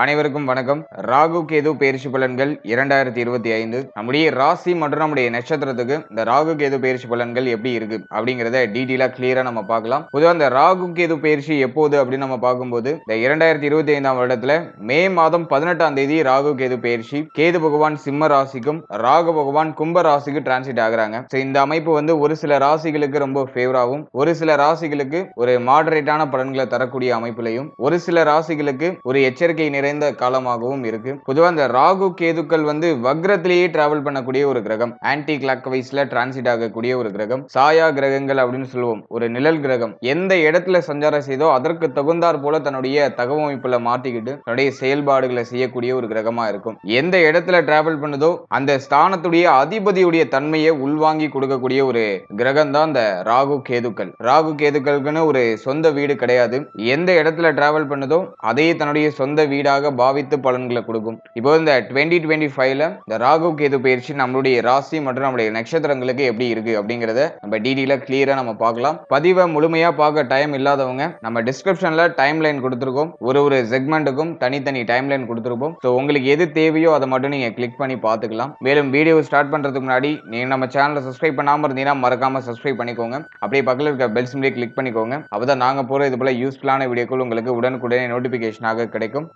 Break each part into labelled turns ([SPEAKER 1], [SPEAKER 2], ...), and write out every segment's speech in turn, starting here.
[SPEAKER 1] அனைவருக்கும் வணக்கம். ராகு கேது பெயர்ச்சி பலன்கள் 2025 நம்முடைய ராசி மற்றும் நம்முடைய நட்சத்திரத்துக்கு இந்த ராகு கேது பெயர்ச்சி பலன்கள் எப்படி இருக்கு அப்படிங்கறத டீடைலா கிளியரா நம்ம பார்க்கலாம். பொதுவா இந்த ராகு கேது பெயர்ச்சி எப்போது அப்படின்னு நம்ம பார்க்கும்போது இந்த 2025ஆம் வருடத்துல மே மாதம் 18ஆம் தேதி ராகு கேது பெயர்ச்சி. கேது பகவான் சிம்ம ராசிக்கும் ராகு பகவான் கும்ப ராசிக்கு டிரான்சிட் ஆகுறாங்க. இந்த அமைப்பு வந்து ஒரு சில ராசிகளுக்கு ரொம்ப ஃபேவராகவும் ஒரு சில ராசிகளுக்கு ஒரு மாடரேட்டான பலன்களை தரக்கூடிய அமைப்பிலையும் ஒரு சில ராசிகளுக்கு ஒரு எச்சரிக்கை நிறைந்த காலமாகவும் இருக்கு. பொதுவா இந்த ராகு கேதுக்கள் வந்து வக்ரத்திலேயே டிராவல் பண்ணக்கூடிய ஒரு கிரகம், ஆன்டி கிளாக் வைஸ்ல டிரான்சிட் ஆகக்கூடிய ஒரு கிரகம், சாயா கிரகங்கள் அப்படின்னு சொல்லுவோம். ஒரு நிழல் கிரகம் எந்த இடத்துல சஞ்சாரம் செய்தோ அதற்கு தகுந்தாற் போல தன்னுடைய தகவமைப்புல மாட்டிக்கிட்டு தன்னுடைய செயல்பாடுகளை செய்யக்கூடிய ஒரு கிரகமா இருக்கும். எந்த இடத்துல டிராவல் பண்ணுதோ அந்த ஸ்தானத்துடைய அதிபதியுடைய தன்மையை உள்வாங்கி கொடுக்கக்கூடிய ஒரு கிரகம் தான் இந்த ராகு கேதுக்கள். ராகு கேதுக்களுக்குன்னு ஒரு சொந்த வீடு கிடையாது. எந்த இடத்துல டிராவல் பண்ணுதோ அதே தன்னுடைய சொந்த வீடாக பாவித்து பலன்களை கொடுக்கும். இப்போ இந்த 2025ல இந்த ராகு கேது பயிற்சி நம்மளுடைய ராசி மற்றும் நம்மளுடைய நட்சத்திரங்களுக்கு எப்படி இருக்கு அப்படிங்கறத நம்ம டீடைலா கிளியரா நம்ம பார்க்கலாம். பதிவை முழுமையா பார்க்க டைம் இல்லாதவங்க நம்ம டிஸ்கிரிப்ஷன்ல டைம் லைன் கொடுத்திருக்கோம். ஒரு செக்மெண்ட்டுக்கும் தனித்தனி டைம் லைன் கொடுத்திருப்போம். ஸோ உங்களுக்கு எது தேவையோ அதை மட்டும் நீங்க கிளிக் பண்ணி பார்த்துக்கலாம். மேலும் வீடியோ ஸ்டார்ட் பண்றதுக்கு முன்னாடி நீங்க நம்ம சேனலை சப்ஸ்கிரைப் பண்ணாம இருந்தீங்கன்னா மறக்காம சப்ஸ்கிரைப் பண்ணிக்கோங்க. அப்படியே பக்கத்தில் இருக்க பெல் சிம்பிளை கிளிக் பண்ணிக்கோங்க. அப்பதான் நாங்க போற இது போல யூஸ்ஃபுல்லான வீடியோக்கள் உங்களுக்கு உடனுக்குடனே நோட்டிபிகேஷனாக கிடைக்கும்.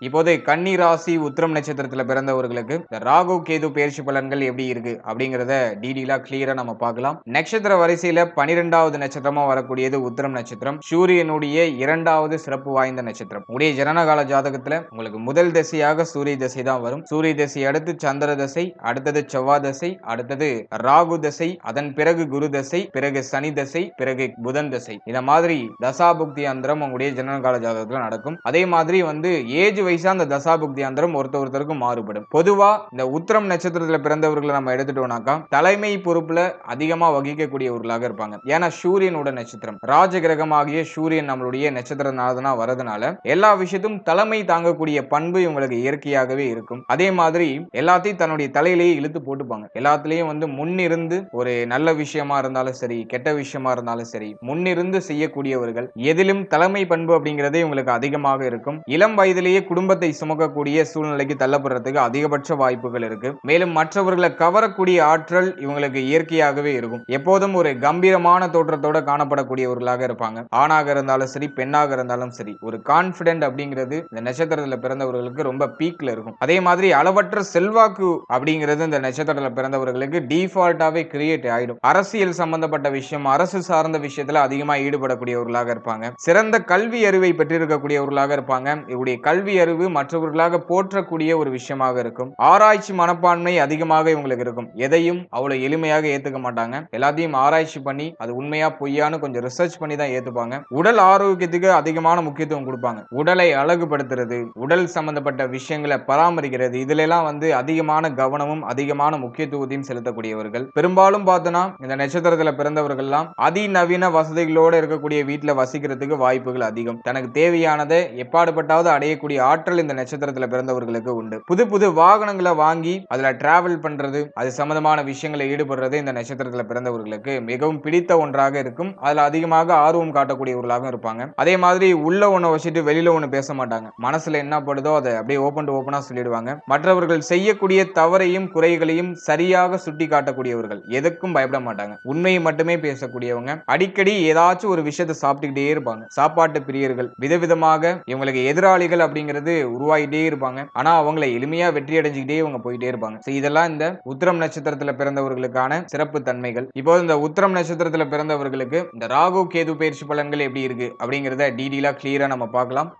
[SPEAKER 1] இப்போது கன்னி ராசி உத்திரம் நட்சத்திரத்துல பிறந்தவர்களுக்கு இந்த ராகு கேது பெயர்ச்சி பலன்கள் எப்படி இருக்கு அப்படிங்கறத டீடைலா கிளியரா நம்ம பார்க்கலாம். நட்சத்திர வரிசையில 12வது நட்சத்திரமா வரக்கூடியது உத்திரம் நட்சத்திரம். சூரியனுடைய 2வது சிறப்பு வாய்ந்த நட்சத்திரம். உடைய ஜனனகால ஜாதகத்துல உங்களுக்கு முதல் திசையாக சூரிய திசை தான் வரும். சூரிய திசை அடுத்து சந்திர திசை, அடுத்தது செவ்வாய் திசை, அடுத்தது ராகு திசை, அதன் பிறகு குரு திசை, பிறகு சனி திசை, பிறகு புதன் திசை. இந்த மாதிரி தசாபுக்தி அந்தரம் உங்களுடைய ஜனனகால ஜாதகத்துல நடக்கும். அதே மாதிரி வந்து ஏஜ் வயசா அந்த தசாபுக்தி அந்தரம் ஒருத்தருக்கு மாறுபடும். பொதுவா இந்த உத்திரம் நட்சத்திரத்துல பிறந்தவர்களை நம்ம எடுத்துட்டோம்னாக்கா தலைமை பொறுப்புல அதிகமா வகிக்கக்கூடியவர்களாக இருப்பாங்க. ஏன்னா சூரியனோட நட்சத்திரம், ராஜ கிரகமாகிய சூரியன் நம்மளுடைய நட்சத்திரநாதனா வரதுனால எல்லா விஷயத்தும் தலைமை தாங்கக்கூடிய பண்பு இவங்களுக்கு இயற்கையாகவே இருக்கும். அதே மாதிரி எல்லாத்தையும் தன்னுடைய தலையிலேயே இழுத்து போட்டுப்பாங்க. எல்லாத்திலையும் வந்து முன்னிருந்து ஒரு நல்ல விஷயமா இருந்தாலும் சரி, கெட்ட விஷயமா இருந்தாலும் சரி முன்னிருந்து செய்யக்கூடியவர்கள். எதிலும் தலைமை பண்பு அப்படிங்கிறதே இவங்களுக்கு அதிகமாக இருக்கும். இளம் வயதிலேயே குடும்பத்தை சுமக்கக்கூடிய சூழ்நிலைக்கு தள்ளப்படுறதுக்கு அதிகபட்ச வாய்ப்புகள் இருக்கு. மேலும் மற்றவர்களை கவரக்கூடிய ஆற்றல் இவங்களுக்கு இயற்கையாகவே இருக்கும். எப்போதும் ஒரு கம்பீரமான தோற்றத்தோட காணப்படக்கூடியவர்களாக இருப்பாங்க. ஆணாக இருந்தாலும் சரி, பெண்ணாக இருந்தாலும் சரி, ஒரு கான்பிடென்ட் அப்படிங்கிறது இந்த நட்சத்திரத்துல பிறந்தவர்களுக்கு ரொம்ப பீக்ல இருக்கும். அதே மாதிரி அளவற்ற செல்வாக்கு அப்படிங்கிறது இந்த நட்சத்திரத்துல பிறந்தவர்களுக்கு டிஃபால்ட்டாவே கிரியேட் ஆயிடும். அரசியல் சம்பந்தப்பட்ட விஷயம், அரசு சார்ந்த விஷயத்துல அதிகமா ஈடுபடக்கூடியவர்களாக இருப்பாங்க. சிறந்த கல்வி அறிவை பெற்றிருக்கக்கூடியவர்களாக இருப்பாங்க. இவருடைய கல்வி அறிவு மற்றவர்களாக போற்றக்கூடிய ஒரு விஷயமாக இருக்கும். ஆராய்ச்சி மனப்பான்மை அதிகமாக இவங்களுக்கு இருக்கும். எதையும் அவ்வளவு எளிமையாக ஏத்துக்க மாட்டாங்க. எல்லாத்தையும் ஆராய்ச்சி பண்ணி அது உண்மையா பொய்யான்னு கொஞ்சம் ரிசர்ச் பண்ணி தான் ஏத்துப்பாங்க. உடல் ஆரோக்கியத்துக்கு அதிகமான முக்கியத்துவம் கொடுப்பாங்க. உடலை அழகுபடுத்துறது, உடல் சம்பந்தப்பட்ட விஷயங்களை பராமரிக்கிறது, இதுல எல்லாம் வந்து அதிகமான கவனமும் அதிகமான முக்கியத்துவத்தையும் செலுத்தக்கூடியவர்கள். பெரும்பாலும் பார்த்தோன்னா இந்த நட்சத்திரத்துல பிறந்தவர்கள் எல்லாம் அதிநவீன வசதிகளோட இருக்கக்கூடிய வீட்டுல வசிக்கிறதுக்கு வாய்ப்புகள் அதிகம். தனக்கு தேவையானதை எப்பாடுபட்டாவது அடையக்கூடிய ஆற்றல் இந்த நட்சத்திரத்துல பிறந்தவர்களுக்கு உண்டு. புது புது வாகனங்களை வாங்கி அதுல டிராவல் பண்றது, அது சம்பந்தமான விஷயங்களை ஈடுபடுறது இந்த நட்சத்திரத்துல பிறந்தவர்களுக்கு மிகவும் பிடித்த ஒன்றாக இருக்கும். அதுல அதிகமாக ஆர்வம் காட்டக்கூடியவர்களாக இருப்பாங்க. அதே மாதிரி உள்ள ஒண்ணு வச்சுட்டு வெளியில ஒண்ணு பேச மாட்டாங்க. மனசுல என்ன படுதோ அதை அப்படியே ஓபன் டு ஓபனா சொல்லிடுவாங்க. மற்றவர்கள் செய்யக்கூடிய தவறையும் குறைகளையும் சரியாக சுட்டி காட்டக்கூடியவர்கள். எதுக்கும் பயப்பட மாட்டாங்க. உண்மையை மட்டுமே பேசக்கூடியவங்க. அடிக்கடி ஏதாச்சும் ஒரு விஷயத்தை சாப்பிட்டுக்கிட்டே இருப்பாங்க. சாப்பாட்டு பிரியர்கள். விதவிதமாக இவங்களுக்கு எதிராளிகள் அப்படிங்கிறது உருவாகிட்டே இருப்பாங்க. ஆனா அவங்களை எளிமையா வெற்றி அடைஞ்சுக்கிட்டே இவங்க போயிட்டே இருப்பாங்க. இதெல்லாம் இந்த உத்திரம் நட்சத்திரத்துல பிறந்தவர்களுக்கான சிறப்பு தன்மைகள். இப்போ இந்த உத்திரம் நட்சத்திரத்துல பிறந்தவர்களுக்கு இந்த ராகு கேது பயிற்சி பலன்கள் எப்படி இருக்கு அப்படிங்கறத டீடைலா கிளியரா நம்ம பார்க்கலாம்.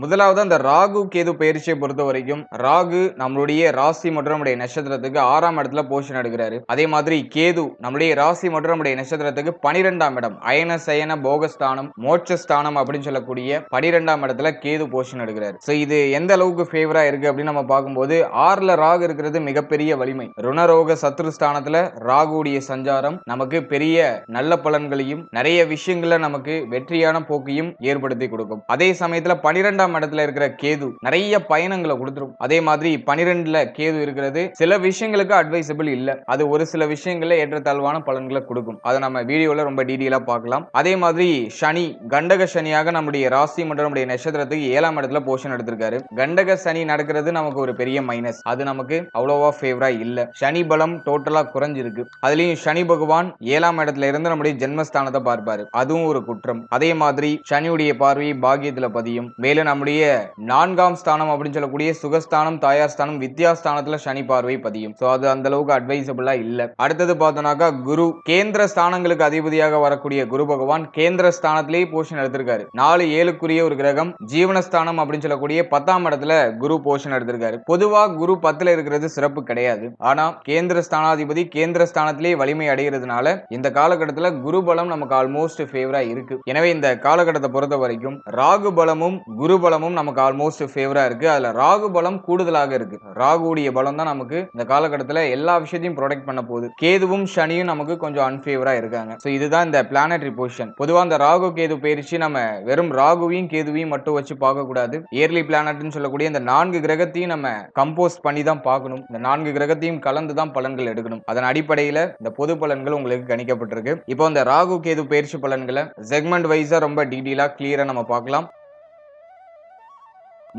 [SPEAKER 1] முதலாவது அந்த ராகு கேது பயிற்சியை பொறுத்த வரைக்கும் ராகு நம்மளுடைய ராசி மற்றும் நம்முடைய நட்சத்திரத்துக்கு 6ஆம் இடத்துல போஷன் எடுக்கிறாரு. அதே மாதிரி கேது நம்மளுடைய ராசி மற்றும் நம்முடைய நட்சத்திரத்துக்கு 12ஆம் இடம், அயன சயன போகஸ்தானம் மோட்சஸ்தானம் அப்படின்னு சொல்லக்கூடிய 12ஆம் இடத்துல கேது போஷன் எடுக்கிறாரு. இது எந்த அளவுக்கு ஃபேவரா இருக்கு அப்படின்னு நம்ம பார்க்கும்போது 6ல ராகு இருக்கிறது மிகப்பெரிய வலிமை. ருணரோக சத்ருஸ்தானத்துல ராகுடைய சஞ்சாரம் நமக்கு பெரிய நல்ல பலன்களையும் நிறைய விஷயங்கள நமக்கு வெற்றியான போக்கையும் ஏற்படுத்தி கொடுக்கும். அதே சமயத்துல 12ஆம் 7ஆம் இடத்துல இருக்கிற கேது நிறைய பயணங்களை கொடுத்துரும். அதே மாதிரி 12ல கேது இருக்கிறது சில விஷயங்களுக்கு அட்வைசபிள் இல்ல. அது ஒரு சில விஷயங்கள்ல ஏற்றத்தாழ்வான பலன்களை கொடுக்கும். அதை நம்ம வீடியோல ரொம்ப டீடைலா பார்க்கலாம். அதே மாதிரி சனி கண்டக சனியாக நம்முடைய ராசி மற்றும் நம்முடைய நட்சத்திரத்துக்கு 7ஆம் இடத்துல போஷன் எடுத்திருக்காரு. கண்டக சனி நடக்கிறது நமக்கு ஒரு பெரிய மைனஸ். அது நமக்கு அவ்வளவா ஃபேவரா இல்ல. சனி பலம் டோட்டலா குறைஞ்சிருக்கு. அதுலயும் சனி பகவான் 7ஆம் இடத்துல இருந்து நம்முடைய ஜென்மஸ்தானத்தை பார்ப்பாரு. அதுவும் ஒரு குற்றம். அதே மாதிரி சனியுடைய பார்வை பாக்கியத்துல பதியும். மேலும் நம்முடைய 4ஆம் ஸ்தானம் அப்படின்னு சொல்லக்கூடிய சுகஸ்தானம், தாயார் ஸ்தானம், வித்யாஸ்தானத்துல சனி பார்வை பதியும். சோ அது அந்த அளவுக்கு அட்வைசபிளா இல்ல. அடுத்தது பார்த்தோம்னாக்கா குரு கேந்திர ஸ்தானங்களுக்கு அதிபதியாக வரக்கூடிய குரு பகவான் கேந்திர ஸ்தானத்திலேயே போஷன் எடுத்திருக்காரு. 4-7க்குரிய ஒரு கிரகம். ஜீவனஸ்தானம் அப்படின்னு சொல்லக்கூடிய 10ஆம் இடத்துல குரு போஷன் எடுத்திருக்காரு. பொதுவா குரு 10ல இருக்கிறது சிறப்பு கிடையாது. ஆனா கேந்திர ஸ்தானாதிபதி கேந்திர ஸ்தானத்திலேயே வலிமை அடைகிறதுனால இந்த காலகட்டத்தில் குரு பலம் நமக்கு ஆல்மோஸ்ட் ஃபேவரா இருக்கு. எனவே இந்த காலகட்டத்தை பொறுத்த வரைக்கும் ராகு பலமும் குரு பலமும் நமக்கு ஆல்மோஸ்ட் ஃபேவரா இருக்கு. அதுல ராகு பலம் கூடுதலாக இருக்கு. ராகுடைய பலம் தான் நமக்கு இந்த காலகட்டத்தில் எல்லா விஷயத்தையும் ப்ரொடெக்ட் பண்ண போகுது. கேதுவும் சனியும் நமக்கு கொஞ்சம் அன்ஃபேவரா இருக்காங்க. சோ இதுதான் இந்த பிளானட்டரி பொசிஷன். பொதுவா இந்த ராகு கேது பயிற்சி நம்ம வெறும் ராகுவையும் கேதுவையும் மட்டும் வச்சு பார்க்க கூடாது. இயர்லி பிளானட்னு சொல்லக்கூடிய இந்த 4 கிரகத்தையும் நம்ம கம்போஸ் பண்ணி தான் பார்க்கணும். இந்த 4 கிரகத்தையும் கலந்து தான் பலன்கள் எடுக்கணும். அதன் அடிப்படையில் இந்த பொது பலன்கள் உங்களுக்கு கணிக்கப்பட்டிருக்கு. இப்போ இந்த ராகு கேது பயிற்சி பலன்களை செக்மெண்ட் வைஸா ரொம்ப டீடைலா கிளியரா நம்ம பார்க்கலாம்.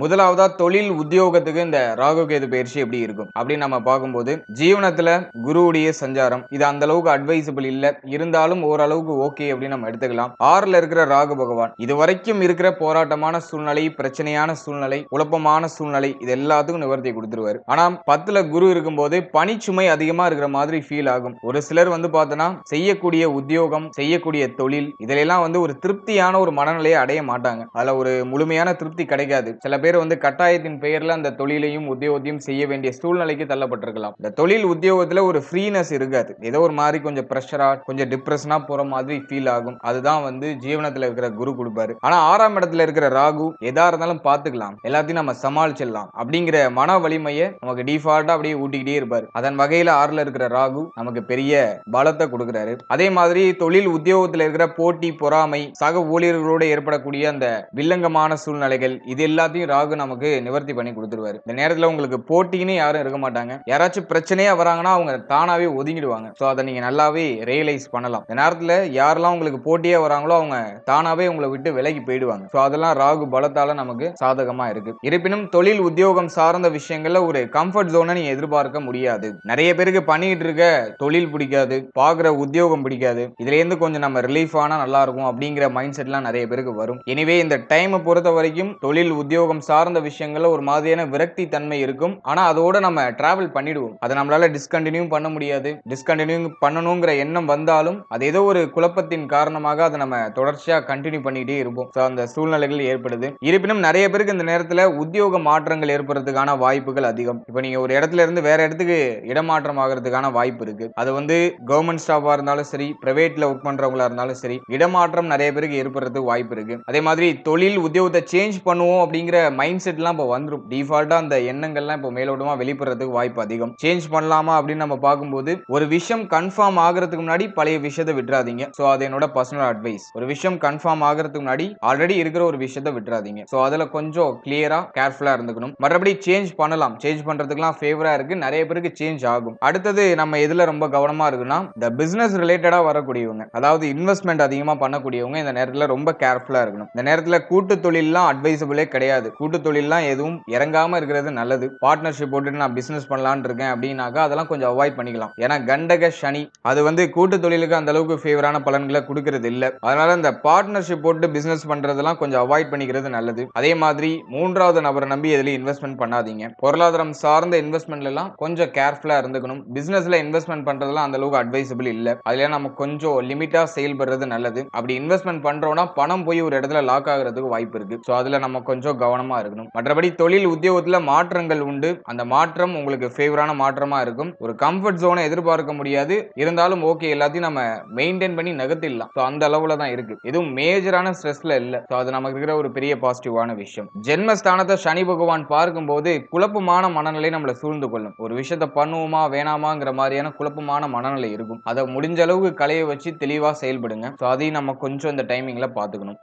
[SPEAKER 1] முதலாவதா தொழில் உத்தியோகத்துக்கு இந்த ராகு கேது பயிற்சி எப்படி இருக்கும் அப்படின்னு நம்ம பார்க்கும்போது ஜீவனத்துல குருவுடைய சஞ்சாரம் இது அந்த அளவுக்கு அட்வைசபிள் இல்ல. இருந்தாலும் ஓரளவுக்கு ஓகே அப்படின்னு நம்ம எடுத்துக்கலாம். 6ல இருக்கிற ராகு பகவான் இது வரைக்கும் இருக்கிற போராட்டமான சூழ்நிலை, பிரச்சனையான சூழ்நிலை, குழப்பமான சூழ்நிலை இது எல்லாத்துக்கும் நிவர்த்தி கொடுத்துருவாரு. ஆனா 10ல குரு இருக்கும்போது பணிச்சுமை அதிகமா இருக்கிற மாதிரி ஃபீல் ஆகும். ஒரு சிலர் பார்த்தோன்னா செய்யக்கூடிய உத்தியோகம், செய்யக்கூடிய தொழில் இதெல்லாம் ஒரு திருப்தியான ஒரு மனநிலையை அடைய மாட்டாங்க. அதுல ஒரு முழுமையான திருப்தி கிடைக்காது. சில பேர் கட்டாயத்தின் பெயர்ல அந்த தொழிலையும் உத்தியோகத்தையும் செய்ய வேண்டிய சூழ்நிலைக்கு தள்ளப்பட்டிருக்கலாம். இந்த தொழில் உத்தியோகத்துல ஒரு ஃப்ரீனஸ் இருக்காது. ஏதோ ஒரு மாதிரி கொஞ்சம் பிரஷரா கொஞ்சம் டிப்ரெஷனா போற மாதிரி ஃபீல் ஆகும். அதுதான் ஜீவனத்துல இருக்கிற குரு கொடுப்பாரு. ஆனா 6ஆம் இடத்துல இருக்கிற ராகு எதா இருந்தாலும் பாத்துக்கலாம், எல்லாத்தையும் நம்ம சமாளிச்சிடலாம் அப்படிங்கிற மன வலிமையை நமக்கு டிஃபால்ட்டா அப்படியே ஊட்டிக்கிட்டே இருப்பாரு. அதன் வகையில 6ல இருக்கிற ராகு நமக்கு பெரிய பலத்தை கொடுக்கிறாரு. அதே மாதிரி தொழில் உத்தியோகத்துல இருக்கிற போட்டி, பொறாமை, சக ஊழியர்களோடு ஏற்படக்கூடிய அந்த வில்லங்கமான சூழ்நிலைகள் இது எல்லாத்தையும் ராகு நமக்கு நிவர்த்தி பண்ணி கொடுத்துருவாரு. இந்த நேரத்துல உங்களுக்கு போட்டின்னு யாரும் இருக்க மாட்டாங்க. யாராச்சும் பிரச்சனையா வராங்கன்னா அவங்க தானாவே ஒதுங்கிடுவாங்க. சோ அதை நீங்க நல்லாவே ரியலைஸ் பண்ணலாம். இந்த நேரத்துல யாரெல்லாம் உங்களுக்கு போட்டியா வராங்களோ அவங்க தானாவே உங்களை விட்டு விலகி போயிடுவாங்க. சோ அதெல்லாம் ராகு பலத்தால நமக்கு சாதகமா இருக்கு. இருப்பினும் தொழில் உத்தியோகம் சார்ந்த விஷயங்கள்ல ஒரு கம்ஃபர்ட் ஜோனை நீங்க எதிர்பார்க்க முடியாது. நிறைய பேருக்கு பண்ணிட்டு இருக்க தொழில் பிடிக்காது, பாக்குற உத்தியோகம் பிடிக்காது. இதுல இருந்து கொஞ்சம் நம்ம ரிலீஃப் ஆனா நல்லா இருக்கும் அப்படிங்கிற மைண்ட் செட்லாம் நிறைய பேருக்கு வரும். எனவே இந்த டைமை பொறுத்த வரைக்கும் தொழில் உத்தியோகம் சார்ந்த விஷயங்கள்ல ஒரு மாதிரியான விரக்தி தன்மை இருக்கும். ஆனா அதோட நம்ம டிராவல் பண்ணிடுவோம். அதை நம்மளால டிஸ்கண்டினியூ பண்ண முடியாது. டிஸ்கண்டினியூ பண்ணணுங்கிற எண்ணம் வந்தாலும் அது ஏதோ ஒரு குழப்பத்தின் காரணமாக அதை நம்ம தொடர்ச்சியா கண்டினியூ பண்ணிட்டே இருப்போம். அந்த சூழ்நிலைகள் ஏற்படுது. இருப்பினும் நிறைய பேருக்கு இந்த நேரத்துல உத்தியோக மாற்றங்கள் ஏற்படுறதுக்கான வாய்ப்புகள் அதிகம். இப்ப நீங்க ஒரு இடத்துல இருந்து வேற இடத்துக்கு இடமாற்றம் ஆகிறதுக்கான வாய்ப்பு இருக்கு. அது கவர்மெண்ட் ஸ்டாஃபா இருந்தாலும் சரி, பிரைவேட்ல ஒர்க் பண்றவங்களா இருந்தாலும் சரி, இடமாற்றம் நிறைய பேருக்கு ஏற்படுறதுக்கு வாய்ப்பு இருக்கு. அதே மாதிரி தொழில் உத்தியோகத்தை சேஞ்ச் பண்ணுவோம் அப்படிங்கிற மைண்ட் செட்லாம் இப்போ வந்துடும். டிஃபால்ட்டா அந்த எண்ணங்கள்லாம் இப்போ மேலோட்டமா வெளிப்படுறதுக்கு வாய்ப்பு அதிகம். சேஞ்ச் பண்ணலாமா அப்படின்னு நம்ம பார்க்கும்போது ஒரு விஷயம் கன்ஃபார்ம் ஆகிறதுக்கு முன்னாடி பழைய விஷயத்தை விட்டுறாதீங்க. சோ அது என்னோட பர்சனல் அட்வைஸ். ஒரு விஷயம் கன்ஃபார்ம் ஆகிறதுக்கு முன்னாடி ஆல்ரெடி இருக்கிற ஒரு விஷயத்தை விட்டுறாதீங்க. சோ அதுல கொஞ்சம் கிளியரா கேர்ஃபுல்லா இருந்துக்கணும். மற்றபடி சேஞ்ச் பண்ணலாம். சேஞ்ச் பண்றதுக்குலாம் ஃபேவரா இருக்கு. நிறைய பேருக்கு சேஞ்ச் ஆகும். அடுத்தது நம்ம எதுல ரொம்ப கவனமா இருக்குன்னா இந்த பிசினஸ் ரிலேட்டடா வரக்கூடியவங்க, அதாவது இன்வெஸ்ட்மெண்ட் அதிகமா பண்ணக்கூடியவங்க இந்த நேரத்துல ரொம்ப கேர்ஃபுல்லா இருக்கணும். இந்த நேரத்துல கூட்டு தொழில்லாம் அட்வைசபிளே கிடையாது. கூட்டு தொழில்லாம் எதுவும் இறங்காம இருக்கிறது நல்லது. பார்ட்னர்ஷிப் போட்டு நான் பிசினஸ் பண்ணலாம்னு இருக்கேன் அப்படின்னாக்கா அதெல்லாம் கொஞ்சம் அவாய்ட் பண்ணிக்கலாம். ஏன்னா கண்டக சனி அது கூட்டு தொழிலுக்கு அந்த அளவுக்கு ஃபேவரான பலன்களை கொடுக்கிறது இல்ல. அதனால இந்த பார்ட்னர்ஷிப் போட்டு பிசினஸ் பண்றதெல்லாம் கொஞ்சம் அவாய்ட் பண்ணிக்கிறது நல்லது. அதே மாதிரி 3வது நபரை நம்பி எதுலயும் இன்வெஸ்ட்மெண்ட் பண்ணாதீங்க. பொருளாதாரம் சார்ந்த இன்வெஸ்ட்மெண்ட்ல எல்லாம் கொஞ்சம் கேர்ஃபுல்லா இருந்துக்கணும். பிசினஸ்ல இன்வெஸ்ட்மெண்ட் பண்றதெல்லாம் அந்த அளவுக்கு அட்வைசபிள் இல்ல. அதுல நம்ம கொஞ்சம் லிமிட்டா செயல்படுறது நல்லது. அப்படி இன்வெஸ்ட்மெண்ட் பண்றோம்னா பணம் போய் ஒரு இடத்துல லாக் ஆகிறதுக்கு வாய்ப்பு இருக்கு. சோ அதுல நம்ம கொஞ்சம் கவனமா இருக்கணும். மற்றபடி தொழில் உத்தியோகத்துல மாற்றங்கள் உண்டு. அந்த மாற்றம் உங்களுக்கு ஃபேவரான மாற்றமா இருக்கும். ஒரு கம்ஃபர்ட் ஜோனை எதிர்பார்க்க முடியாது. இருந்தாலும் ஓகே, எல்லாத்தையும் நம்ம மெயின்டைன் பண்ணி நகர்த்திடலாம். சோ அந்த அளவுல தான் இருக்கு. எதுவும் மேஜரான ஸ்ட்ரெஸ்ல இல்ல. சோ அது நமக்கு இருக்கிற ஒரு பெரிய பாசிட்டிவான விஷயம். ஜென்மஸ்தானத்தை சனி பகவான் பார்க்கும்போது குழப்பமான மனநிலை நம்மளை சூழ்ந்து கொள்ளும். ஒரு விஷயத்த பண்ணுவோமா வேணாமாங்கிற மாதிரியான குழப்பமான மனநிலை இருக்கும். அதை முடிஞ்ச அளவுக்கு களைய வச்சு தெளிவா செயல்படுங்க. சோ அதையும் நம்ம கொஞ்சம் இந்த டைமிங்ல பாத்துக்கணும்.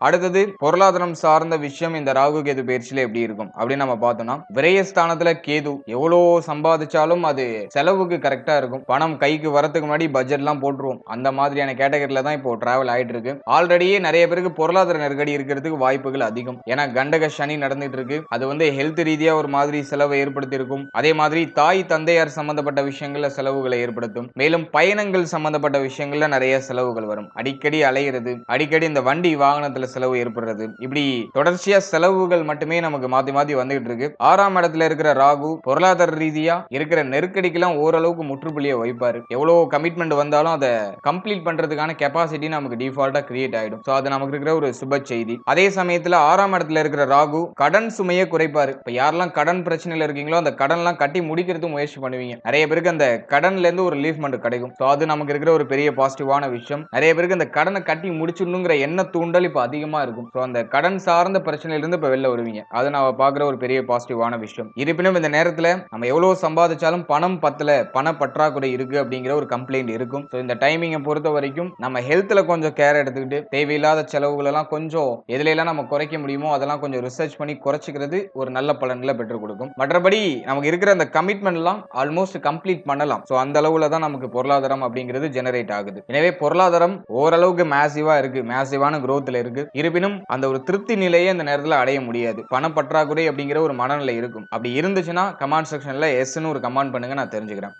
[SPEAKER 1] அடுத்தது பொருளாதாரம் சார்ந்த விஷயம் இந்த ராகு கேது பயிற்சியில எப்படி இருக்கும் அப்படின்னு நம்ம பார்த்தோம்னா, விரயஸ்தானத்துல கேது எவ்வளவு சம்பாதிச்சாலும் அது செலவுக்கு கரெக்டா இருக்கும். பணம் கைக்கு வரதுக்கு முன்னாடி பட்ஜெட் எல்லாம் போட்டுருவோம். அந்த மாதிரியான கேட்டகரியில தான் இப்போ டிராவல் ஆயிட்டு இருக்கு. ஆல்ரெடியே நிறைய பேருக்கு பொருளாதார நெருக்கடி இருக்கிறதுக்கு வாய்ப்புகள் அதிகம். ஏன்னா கண்டக சனி நடந்துட்டு இருக்கு. அது வந்து ஹெல்த் ரீதியா ஒரு மாதிரி செலவை ஏற்படுத்தி இருக்கும். அதே மாதிரி தாய் தந்தையார் சம்பந்தப்பட்ட விஷயங்கள்ல செலவுகளை ஏற்படுத்தும். மேலும் பயணங்கள் சம்பந்தப்பட்ட விஷயங்கள்ல நிறைய செலவுகள் வரும். அடிக்கடி அலையிறது, அடிக்கடி இந்த வண்டி வாகனத்துல செலவு ஏற்படுறது, இப்படி தொடர்ச்சியா செலவுகள் மட்டுமே நமக்கு மாத்தி மாத்தி வந்துகிட்டு இருக்கு. 6ஆம் இடத்துல இருக்கிற ராகு பொருளாதார ரீதியா இருக்கிற நெருக்கடிக்கெல்லாம் ஓரளவுக்கு முற்றுப்புள்ளியை வைப்பாரு. எவ்வளவு கமிட்மெண்ட் வந்தாலும் அதை கம்ப்ளீட் பண்றதுக்கான கெப்பாசிட்டி நமக்கு டிஃபால்ட்டா கிரியேட் ஆயிடும். சோ அது நமக்கு இருக்கிற ஒரு சுப செய்தி. அதே சமயத்துல 6ஆம் இடத்துல இருக்கிற ராகு கடன் சுமையை குறைப்பாரு. இப்ப யாரெல்லாம் கடன் பிரச்சனையில இருக்கீங்களோ அந்த கடன் எல்லாம் கட்டி முடிக்கிறதுக்கு முயற்சி பண்ணுவீங்க. நிறைய பேருக்கு அந்த கடன்ல இருந்து ஒரு ரிலீஃப்மெண்ட் கிடைக்கும். சோ அது நமக்கு இருக்கிற ஒரு பெரிய பாசிட்டிவான விஷயம். நிறைய பேருக்கு அந்த கடனை கட்டி முடிச்சிடணுங்கிற எண்ண தூண்டல் இப்ப அதிகமா இருக்கும். சோ அந்த கடன் சார்ந்த பிரச்சனையில இருந்து இப்ப வெளில வருவீங்க. அது நான் பாக்குற ஒரு பெரிய பாசிட்டிவான விஷயம். இருப்பினும் இந்த நேரத்துல நம்ம எவ்வளவு சம்பாதிச்சாலும் பணம் பத்தல, பண பற்றாக்குறை இருக்கு அப்படிங்கிற ஒரு கம்ப்ளைண்ட் இருக்கும். சோ இந்த டைமிங்கை பொறுத்த வரைக்கும் நம்ம ஹெல்த்ல கொஞ்சம் கேர் எடுத்துக்கிட்டு தேவையில்லாத செலவுகள் எல்லாம் கொஞ்சம் எதுல எல்லாம் நம்ம குறைக்க முடியுமோ அதெல்லாம் கொஞ்சம் ரிசர்ச் பண்ணி குறைச்சிக்கிறது ஒரு நல்ல பலன்களை பெற்றுக் கொடுக்கும். மற்றபடி நமக்கு இருக்கிற அந்த கமிட்மெண்ட் எல்லாம் ஆல்மோஸ்ட் கம்ப்ளீட் பண்ணலாம். சோ அந்த அளவுல தான் நமக்கு பொருளாதாரம் அப்படிங்கிறது ஜெனரேட் ஆகுது. எனவே பொருளாதாரம் ஓரளவுக்கு மேசிவா இருக்கு, மேசிவான growthல இருக்கு. இருப்பினும் அந்த ஒரு திருப்தி நிலையை இந்த நேரத்துல அடைய முடியாது. பண பற்றாக்குறை அப்படிங்கிற ஒரு மனநிலை இருக்கும். அப்படி இருந்துச்சுன்னா கமெண்ட் செக்ஷன்ல எஸ்ன்னு ஒரு கமெண்ட் பண்ணுங்க, நான் தெரிஞ்சுக்கிறேன்.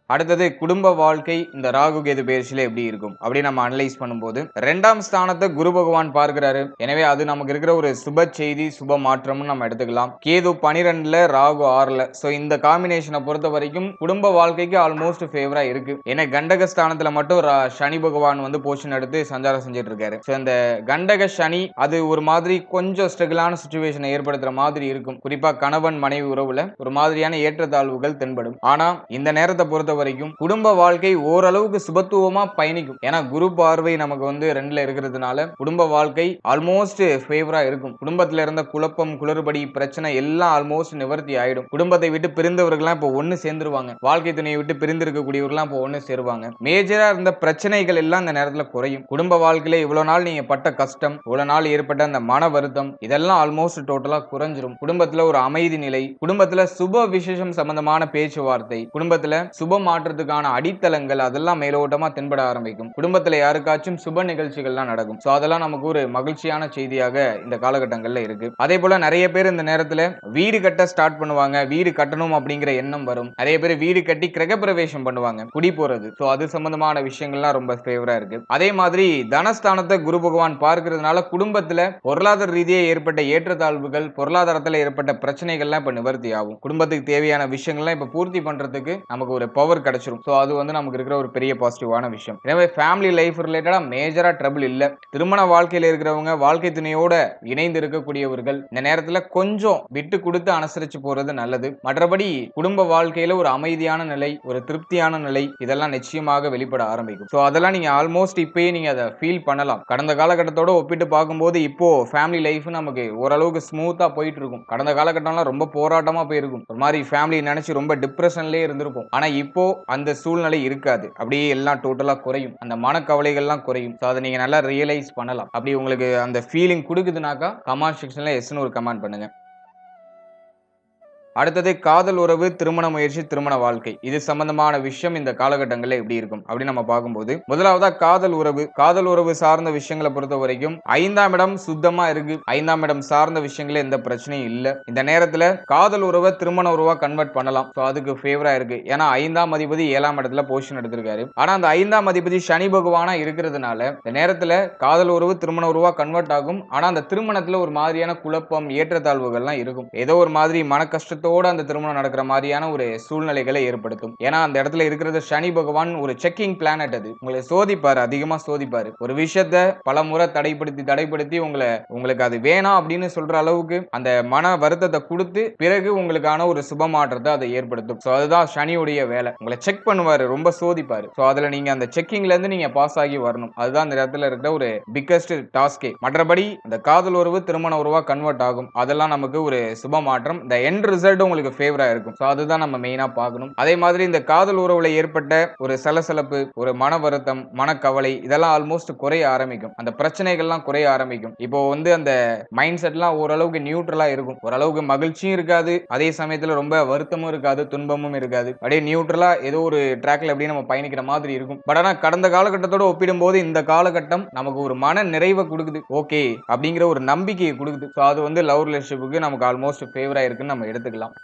[SPEAKER 1] அடுத்தது குடும்ப வாழ்க்கை இந்த ராகு கேது பயிற்சியில எப்படி இருக்கும் அப்படி நம்ம அனலைஸ் பண்ணும்போது 2ஆம் ஸ்தானத்தை குரு பகவான் பார்க்கிறாரு. எனவே அது நமக்கு இருக்கிற ஒரு சுப செய்தி, சுப மாற்றம்னு நம்ம எடுத்துக்கலாம். கேது 12ல, ராகு 6ல. சோ இந்த காம்பினேஷனை பொறுத்த வரைக்கும் குடும்ப வாழ்க்கைக்கு ஆல்மோஸ்ட் ஃபேவரா இருக்கு. ஏன்னா கண்டக ஸ்தானத்துல மட்டும் சனி பகவான் வந்து போஷன் எடுத்து சஞ்சாரம் செஞ்சுட்டு இருக்காரு. சோ இந்த கண்டக சனி அது ஒரு மாதிரி கொஞ்சம் ஸ்ட்ரகிளான சிச்சுவேஷனை ஏற்படுத்துற மாதிரி இருக்கும். குறிப்பா கணவன் மனைவி உறவுல ஒரு மாதிரியான ஏற்றத்தாழ்வுகள் தென்படும். ஆனா இந்த நேரத்தை பொறுத்த வரைக்கும் குடும்ப வாழ்க்கை ஓரளவுக்கு சுபத்துவமா பயணிக்கும். ஏன்னா குரு பார்வை நமக்கு வந்து 2ல இருக்கிறதுனால குடும்ப வாழ்க்கை ஆல்மோஸ்ட் ஃபேவரா இருக்கும். குடும்பத்துல இருந்த குழப்பம், குளறுபடி, பிரச்சனை எல்லாம் ஆல்மோஸ்ட் நிவர்த்தி ஆயிடும். குடும்பத்தை விட்டு பிரிந்தவர்கள்லாம் இப்போ ஒண்ணு சேர்ந்துருவாங்க. வாழ்க்கை துணையை விட்டு பிரிந்திருக்கக்கூடியவர்கள்லாம் இப்போ ஒண்ணு சேருவாங்க. மேஜரா இருந்த பிரச்சனைகள் எல்லாம் இந்த நேரத்துல குறையும். குடும்ப வாழ்க்கையில இவ்வளவு நாள் நீங்க பட்ட கஷ்டம், இவ்வளவு நாள் ஏற்பட்ட அந்த மன வருத்தம் இதெல்லாம் ஆல்மோஸ்ட் டோட்டலா குறைஞ்சிரும். குடும்பத்துல ஒரு அமைதி நிலை, குடும்பத்துல சுப விசேஷம் சம்பந்தமான பேச்சுவார்த்தை, குடும்பத்துல சுப மாற்றத்துக்கான அடித்தளங்கள் அதெல்லாம் மேலோட்டமா தென்பட ஆரம்பிக்கும். குடும்பத்துல யாருக்காச்சும் சுப நிகழ்ச்சிகள்லாம் நடக்கும். சோ அதெல்லாம் நமக்கு ஒரு மகிழ்ச்சியான செய்தியாக இந்த காலகட்டங்கள்ல இருக்கு. அதே போல நிறைய பேர் இந்த நேரத்துல வீடு கட்ட ஸ்டார்ட் பண்ணுவாங்க. வீடு கட்டணும் அப்படிங்கிற எண்ணம் வரும். நிறைய பேர் வீடு கட்டி கிரகப்பிரவேசம் பண்ணுவாங்க, குடி போறது. சோ அது சம்பந்தமான விஷயங்கள்லாம் ரொம்ப ஃபேவரா இருக்கு. அதே மாதிரி தனஸ்தானத்தை குரு பகவான் பார்க்கிறதுனால குடும்பத்துல பொருளாதார ரீதியாக ஏற்பட்ட ஏற்றத்தாழ்வுகள், பொருளாதாரத்துல ஏற்பட்ட பிரச்சனைகள்லாம் இப்ப நிவர்த்தி ஆகும். குடும்பத்துக்கு தேவையான விஷயங்கள்லாம் இப்ப பூர்த்தி பண்றதுக்கு நமக்கு ஒரு பவர் கிடைச்சிரும். சோ அது வந்து நமக்கு இருக்கிற ஒரு பெரிய பாசிட்டிவான விஷயம். எனவே ஃபேமிலி லைஃப் ரிலேட்டடா மேஜரா ட்ரபிள் இல்ல. திருமண வாழ்க்கையில இருக்கிறவங்க, வாழ்க்கை துணையோட இணைந்து இருக்கக்கூடியவர்கள் இந்த நேரத்துல கொஞ்சம் விட்டு கொடுத்து அனுசரிச்சு போறது நல்லது. மற்றபடி குடும்ப வாழ்க்கையில ஒரு அமைதியான நிலை, ஒரு திருப்தியான நிலை இதெல்லாம் நிச்சயமாக வெளிப்பட ஆரம்பிக்கும். சோ அதெல்லாம் நீங்க ஆல்மோஸ்ட் இப்பயே நீங்க அதை ஃபீல் பண்ணலாம். கடந்த காலகட்டத்தோட ஒப்பிட்டு பார்க்கும்போது இப்போ ஃபேமிலி லைஃப் நமக்கு ஓரளவுக்கு ஸ்மூத்தா போயிட்டு இருக்கும். கடந்த காலகட்டம்லாம் ரொம்ப போராட்டமா போயிருக்கும். ஒரு மாதிரி ஃபேமிலி நினைச்சு ரொம்ப டிப்ரெஷன்லயே இருந்திருப்போம். ஆனா இப்போ அந்த சூழ்நிலை இருக்காது. அப்படியே எல்லாம் டோட்டலா குறையும். அந்த மனக்கவலைகள்லாம் குறையும். சோ அதை நீங்க நல்லா ரியலைஸ் பண்ணலாம். அப்படி உங்களுக்கு அந்த ஃபீலிங் கொடுக்குதுனாக்கா கமெண்ட் செக்ஷன்ல எஸ்ன்னு ஒரு கமெண்ட் பண்ணுங்க. அடுத்தது காதல் உறவு, திருமண முயற்சி, திருமண வாழ்க்கை இது சம்பந்தமான விஷயம் இந்த காலகட்டங்களில் எப்படி இருக்கும் அப்படின்னு நம்ம பார்க்கும்போது முதலாவதா காதல் உறவு. காதல் உறவு சார்ந்த விஷயங்களை பொறுத்த வரைக்கும் 5ஆம் இடம் சுத்தமா இருக்கு. 5ஆம் இடம் சார்ந்த விஷயங்களே எந்த பிரச்சனையும் இல்ல. இந்த நேரத்துல காதல் உறவை திருமண உறவா கன்வெர்ட் பண்ணலாம். சோ அதுக்கு ஃபேவரா இருக்கு. ஏன்னா 5ஆம் அதிபதி 7ஆம் இடத்துல பொசிஷன் எடுத்திருக்காரு. ஆனா அந்த 5ஆம் அதிபதி சனி பகவானா இருக்கிறதுனால இந்த நேரத்துல காதல் உறவு திருமண உறவா கன்வெர்ட் ஆகும். ஆனா அந்த திருமணத்துல ஒரு மாதிரியான குழப்பம், ஏற்றத்தாழ்வுகள்லாம் இருக்கும். ஏதோ ஒரு மாதிரி மன கஷ்டத்தோட அந்த திருமணம் நடக்கிற மாதிரியான ஒரு சூழ்நிலைகளை ஏற்படுத்தும். ஏன்னா அந்த இடத்துல இருக்கிறது சனி பகவான் ஒரு செக்கிங் பிளானட். அது உங்களை சோதிப்பாரு, அதிகமா சோதிப்பாரு. ஒரு விஷயத்தை பல முறை தடைப்படுத்தி உங்களுக்கு அது வேணாம் அப்படின்னு சொல்ற அளவுக்கு அந்த மன வருத்தத்தை கொடுத்து பிறகு உங்களுக்கான ஒரு சுப மாற்றத்தை அதை ஏற்படுத்தும். சோ அதுதான் சனியுடைய வேலை. உங்களை செக் பண்ணுவாரு, ரொம்ப சோதிப்பாரு. சோ அதுல நீங்க அந்த செக்கிங்ல இருந்து நீங்க பாஸ் ஆகி வரணும். அதுதான் அந்த இடத்துல இருக்கிற ஒரு பிக்கஸ்ட் டாஸ்கே. மற்றபடி அந்த காதல் உறவு திருமண உறவா கன்வெர்ட் ஆகும். அதெல்லாம் நமக்கு ஒரு சுப மாற்றம். இந்த எண்ட் ரிசல்ட் ரிசல்ட் உங்களுக்கு ஃபேவரா இருக்கும். சோ அதுதான் நம்ம மெயினா பார்க்கணும். அதே மாதிரி இந்த காதல் உறவுல ஏற்பட்ட ஒரு சலசலப்பு, ஒரு மன வருத்தம், மனக்கவலை இதெல்லாம் ஆல்மோஸ்ட் குறைய ஆரம்பிக்கும். அந்த பிரச்சனைகள்லாம் குறைய ஆரம்பிக்கும். இப்போ வந்து அந்த மைண்ட் செட்லாம் ஓரளவுக்கு நியூட்ரலா இருக்கும். ஓரளவுக்கு மகிழ்ச்சியும் இருக்காது, அதே சமயத்துல ரொம்ப வருத்தமும் இருக்காது, துன்பமும் இருக்காது. அப்படியே நியூட்ரலா ஏதோ ஒரு ட்ராக்ல அப்படியே நம்ம பயணிக்கிற மாதிரி இருக்கும். பட் ஆனா கடந்த காலகட்டத்தோட ஒப்பிடும்போது இந்த காலகட்டம் நமக்கு ஒரு மன நிறைவை கொடுக்குது. ஓகே அப்படிங்கிற ஒரு நம்பிக்கையை கொடுக்குது. சோ அது வந்து லவ் ரிலேஷன்ஷிப்புக்கு நமக்கு ஆல்மோஸ்ட் ஃபேவரா இருக்குன்னு நம்ம எடுத்துக்கலாம்.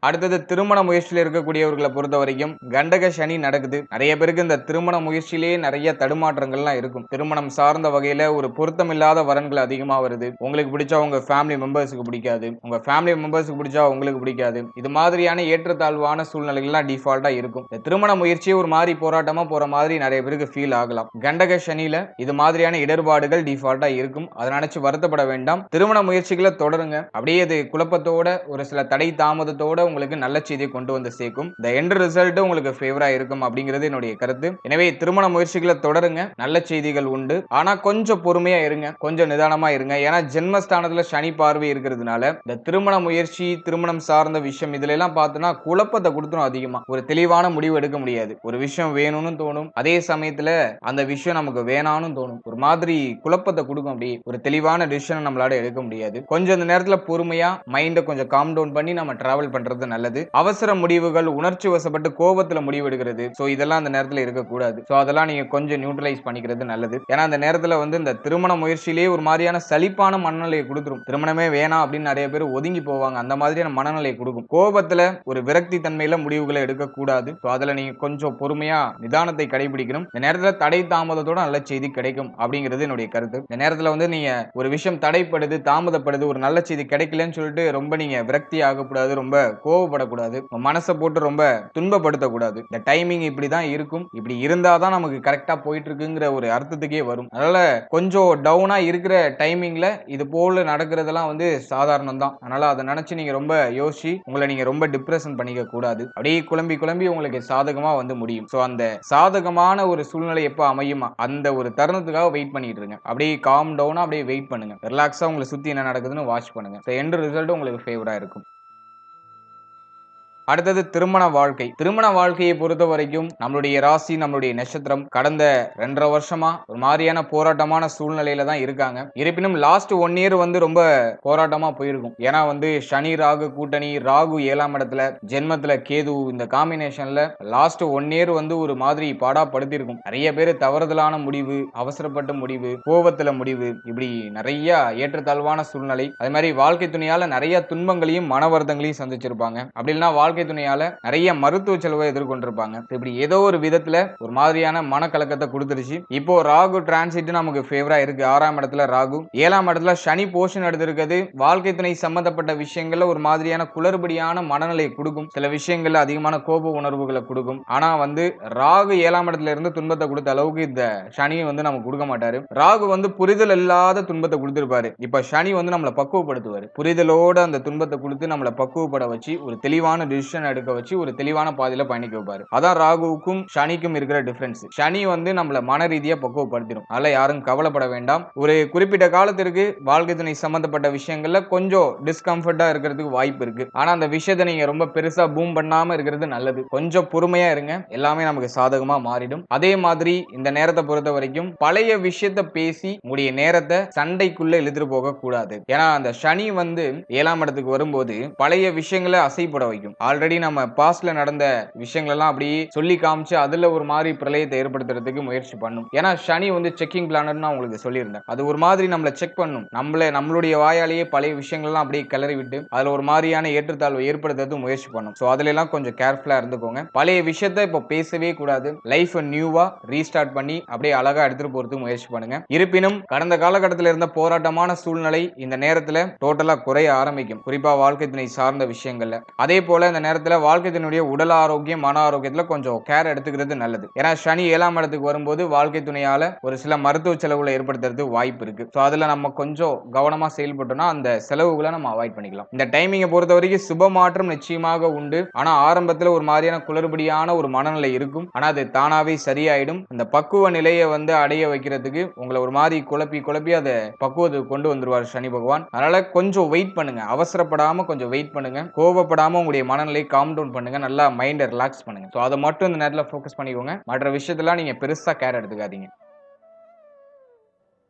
[SPEAKER 1] அடுத்தது திருமண முயற்சியில் இருக்கக்கூடியவர்களை பொறுத்த வரைக்கும் கண்டக சனி நடக்குது. நிறைய பேருக்கு இந்த திருமண முயற்சியிலேயே நிறைய தடுமாற்றங்கள்லாம் இருக்கும். திருமணம் சார்ந்த வகையில ஒரு பொருத்தமில்லாத வரன்கள் அதிகமா வருது. உங்களுக்கு பிடிச்சா உங்க ஃபேமிலி மெம்பர்ஸ்க்கு பிடிக்காது, உங்க ஃபேமிலி மெம்பர்ஸ்க்கு பிடிச்சா உங்களுக்கு பிடிக்காது. இது மாதிரியான ஏற்றத்தாழ்வான சூழ்நிலைகள்லாம் டிஃபால்ட்டா இருக்கும். இந்த திருமண முயற்சியே ஒரு மாதிரி போராட்டமா போற மாதிரி நிறைய பேருக்கு ஃபீல் ஆகலாம். கண்டக சனியில இது மாதிரியான இடர்பாடுகள் டிஃபால்ட்டா இருக்கும். அதை நினைச்சு வருத்தப்பட வேண்டாம். திருமண முயற்சிகளை தொடருங்க. அப்படியே அது குழப்பத்தோட ஒரு சில தடை தாமதத்தோட உங்களுக்கு நல்ல செய்தியை கொண்டு வந்து சேர்க்கும். இந்த எண்ட் ரிசல்ட் உங்களுக்கு ஃபேவரா இருக்கும் அப்படிங்கிறது என்னுடைய கருத்து. எனவே திருமண முயற்சிகளை தொடருங்க. நல்ல செய்திகள் உண்டு. ஆனா கொஞ்சம் பொறுமையா இருங்க, கொஞ்சம் நிதானமா இருங்க. ஏன்னா ஜென்மஸ்தானத்துல சனி பார்வை இருக்கிறதுனால இந்த திருமண முயற்சி, திருமணம் சார்ந்த விஷயம் இதுல எல்லாம் பார்த்தோம்னா குழப்பத்தை கொடுத்துரும் அதிகமா. ஒரு தெளிவான முடிவு எடுக்க முடியாது. ஒரு விஷயம் வேணும்னு தோணும், அதே சமயத்துல அந்த விஷயம் நமக்கு வேணாம்னு தோணும். ஒரு மாதிரி குழப்பத்தை கொடுக்கும். அப்படியே ஒரு தெளிவான டிசிஷன் நம்மளால எடுக்க முடியாது. கொஞ்சம் இந்த நேரத்துல பொறுமையா மைண்டை கொஞ்சம் காம் டவுன் பண்ணி நம்ம டிராவல் பண்றது நல்லது. அவசர முடிவுகள், உணர்ச்சி வசப்பட்டு கோபத்துல முடிவு எடுக்கிறது, சோ இதெல்லாம் அந்த நேரத்துல இருக்கக்கூடாது. சோ அதெல்லாம் நீங்க கொஞ்சம் நியூட்ரலைஸ் பண்ணிக்கிறது நல்லது. ஏன்னா அந்த நேரத்துல வந்து இந்த திருமண முயற்சியிலேயே ஒரு மாதிரியான சலிப்பான மனநிலையை கொடுத்துரும். திருமணமே வேணாம் அப்படின்னு நிறைய பேர் ஒதுங்கி போவாங்க. அந்த மாதிரியான மனநிலையை கொடுக்கும். கோபத்துல ஒரு விரக்தி தன்மையில முடிவுகளை எடுக்கக்கூடாது. சோ அதுல நீங்க கொஞ்சம் பொறுமையா நிதானத்தை கடைபிடிக்கணும். இந்த நேரத்துல தடை தாமதத்தோட நல்ல செய்தி கிடைக்கும் அப்படிங்கிறது என்னுடைய கருத்து. இந்த நேரத்துல வந்து நீங்க ஒரு விஷயம் தடைப்படுது, தாமதப்படுது, ஒரு நல்ல செய்தி கிடைக்கலன்னு சொல்லிட்டு ரொம்ப நீங்க விரக்தி ஆகக்கூடாது, ரொம்ப கோவப்படக்கூடாது, மனசை போட்டு ரொம்ப துன்பப்படுத்தக்கூடாது. இந்த டைமிங் இப்படிதான் இருக்கும், இப்படி இருந்தாதான் நமக்கு கரெக்டா போயிட்டு இருக்குங்கிற ஒரு அர்த்தத்துக்கே வரும். அதனால கொஞ்சம் டவுனா இருக்கிற டைமிங்ல இது போல நடக்கிறதெல்லாம் வந்து சாதாரணம் தான். அதனால அதை நினைச்சு நீங்க ரொம்ப யோசிச்சு உங்களை நீங்க ரொம்ப டிப்ரெஷன் பண்ணிக்க கூடாது. அப்படியே குழம்பி குழம்பி உங்களுக்கு சாதகமா வந்து முடியும். சோ அந்த சாதகமான ஒரு சூழ்நிலை எப்ப அமையுமா அந்த ஒரு தருணத்துக்காக வெயிட் பண்ணிட்டு இருங்க. அப்படியே காம் டவுனா அப்படியே வெயிட் பண்ணுங்க. ரிலாக்ஸா உங்களை சுத்தி என்ன நடக்குதுன்னு வாட்ச் பண்ணுங்க. எண்ட் ரிசல்ட் உங்களுக்கு ஃபேவரா இருக்கும். அடுத்தது திருமண வாழ்க்கை. திருமண வாழ்க்கையை பொறுத்த வரைக்கும் நம்மளுடைய ராசி, நம்மளுடைய நட்சத்திரம் கடந்த 2.5 வருஷமா ஒரு மாதிரியான போராட்டமான சூழ்நிலையில தான் இருக்காங்க. இருப்பினும் லாஸ்ட் 1 இயர் வந்து ரொம்ப போராட்டமா போயிருக்கும். ஏன்னா வந்து சனி ராகு கூட்டணி, ராகு 7ஆம் இடத்துல, ஜென்மத்துல கேது, இந்த காம்பினேஷன்ல லாஸ்ட் 1 இயர் வந்து ஒரு மாதிரி பாடா படுத்திருக்கும். நிறைய பேர் தவறுதலான முடிவு, அவசரப்பட்ட முடிவு, கோவத்துல முடிவு, இப்படி நிறைய ஏற்றத்தாழ்வான சூழ்நிலை. அதே மாதிரி வாழ்க்கை துணையால நிறைய துன்பங்களையும் மன வருத்தங்களையும் சந்திச்சிருப்பாங்க. அப்படி இல்லைன்னா வாழ்க்கை துணையால நிறைய மருத்துவ செலவை எதிர்கொண்டிருப்பாங்க. இப்படி ஏதோ ஒரு விதத்துல ஒரு மாதிரியான மனக்கலக்கத்தை கொடுத்துருச்சு. இப்போ ராகு டிரான்சிட் நமக்கு ஃபேவரா இருக்கு. 6ஆம் இடத்துல ராகு, 7ஆம் இடத்துல சனி போர்ஷன் எடுத்திருக்கிறது. வாழ்க்கை துணை சம்பந்தப்பட்ட விஷயங்கள்ல ஒரு மாதிரியான குளறுபடியான மனநிலை கொடுக்கும். சில விஷயங்கள்ல அதிகமான கோப உணர்வுகளை கொடுக்கும். ஆனா வந்து ராகு 7ஆம் இடத்துல இருந்து துன்பத்தை கொடுத்த அளவுக்கு இந்த சனி வந்து நமக்கு கொடுக்க மாட்டாரு. ராகு வந்து புரிதல் இல்லாத துன்பத்தை கொடுத்திருப்பாரு. இப்ப சனி வந்து நம்மளை பக்குவப்படுத்துவாரு. புரிதலோட அந்த துன்பத்தை கொடுத்து நம்மளை பக்குவப்பட வச்சு ஒரு தெளிவான டிசிஷன் எடுக்க வச்சு ஒரு தெளிவான பாதையில பயணிக்க வைப்பாரு. அதான் ராகுவுக்கும் சனிக்கும் இருக்கிற டிஃபரன்ஸ். சனி வந்து நம்மள மன ரீதியா பக்குவப்படுத்திடும். அதனால யாரும் கவலைப்பட வேண்டாம். ஒரு குறிப்பிட்ட காலத்திற்கு வாழ்க்கை துணை சம்பந்தப்பட்ட விஷயங்கள்ல கொஞ்சம் டிஸ்கம்ஃபர்ட்டா இருக்கிறதுக்கு வாய்ப்பு இருக்கு. ஆனா அந்த விஷயத்தை நீங்க ரொம்ப பெருசா பூம் பண்ணாம இருக்கிறது நல்லது. கொஞ்சம் பொறுமையா இருங்க, எல்லாமே நமக்கு சாதகமா மாறிடும். அதே மாதிரி இந்த நேரத்தை பொறுத்த வரைக்கும் பழைய விஷயத்தை பேசி உங்களுடைய நேரத்தை சண்டைக்குள்ள இழுத்துட்டு போக கூடாது. ஏன்னா அந்த சனி வந்து 7ஆம் இடத்துக்கு வரும்போது பழைய விஷயங்களை அசைப்பட வைக்கும். ஆல்ரெடி நம்ம பாஸ்ட்ல நடந்த விஷயங்கள் எல்லாம் அப்படியே சொல்லி காமிச்சு அதுல ஒரு மாதிரி பிரளயத்தை ஏற்படுத்துறதுக்கு முயற்சி பண்ணும். ஏன்னா சனி வந்து செக்கிங் பிளானர் நான் உங்களுக்கு சொல்லியிருந்தேன். அது ஒரு மாதிரி நம்மள செக் பண்ணும். நம்மளுடைய வாயாலேயே பழைய விஷயங்கள் எல்லாம் அப்படியே கிளறி விட்டு அதுல ஒரு மாதிரியான ஏற்றத்தாழ்வு ஏற்படுத்துறது முயற்சி பண்ணும். சோ அதுல எல்லாம் கொஞ்சம் கேர்ஃபுல்லா இருந்துக்கோங்க. பழைய விஷயத்தை இப்ப பேசவே கூடாது. லைஃப் நியூவா ரீஸ்டார்ட் பண்ணி அப்படியே அழகா எடுத்துட்டு போறதுக்கு முயற்சி பண்ணுங்க. இருப்பினும் கடந்த காலகட்டத்தில் இருந்த போராட்டமான சூழ்நிலை இந்த நேரத்துல டோட்டலா குறைய ஆரம்பிக்கும். குறிப்பா வாழ்க்கை துணை சார்ந்த விஷயங்கள்ல. அதே போல இந்த நேரத்துல வாழ்க்கை துணையுடைய உடல் ஆரோக்கியம், மன ஆரோக்கியத்துல கொஞ்சம் கேர் எடுத்துக்கிறது நல்லது. ஏன்னா சனி 7ஆம் இடத்துக்கு வரும்போது வாழ்க்கை துணையால ஒரு சில மருத்துவ செலவுகளை ஏற்படுத்துறதுக்கு வாய்ப்பு இருக்கு. சோ அதுல நம்ம கொஞ்சம் கவனமா செயல்பட்டோம்னா அந்த செலவுகளை நம்ம அவாய்ட் பண்ணிக்கலாம். இந்த டைமிங்கை பொறுத்த வரைக்கும் சுப மாற்றம் நிச்சயமாக உண்டு. ஆனா ஆரம்பத்துல ஒரு மாதிரியான குளறுபடியான ஒரு மனநிலை இருக்கும். ஆனா அது தானாவே சரியாயிடும். அந்த பக்குவ நிலையை வந்து அடைய வைக்கிறதுக்கு உங்களை ஒரு மாதிரி குழப்பி குழப்பி அதை பக்குவத்துக்கு கொண்டு வந்துருவார் சனி பகவான். அதனால கொஞ்சம் வெயிட் பண்ணுங்க. அவசரப்படாம கொஞ்சம் வெயிட் பண்ணுங்க. கோபப்படாம உங்களுடைய மனநிலையை காம் டவுன் பண்ணுங்க. நல்லா மைண்டை ரிலாக்ஸ் பண்ணுங்க. சோ அதை மட்டும் இந்த நேரத்தில் ஃபோக்கஸ் பண்ணிக்கோங்க. மற்ற விஷயத்தெல்லாம் நீங்க பெருசா கேர் எடுத்துக்காதீங்க.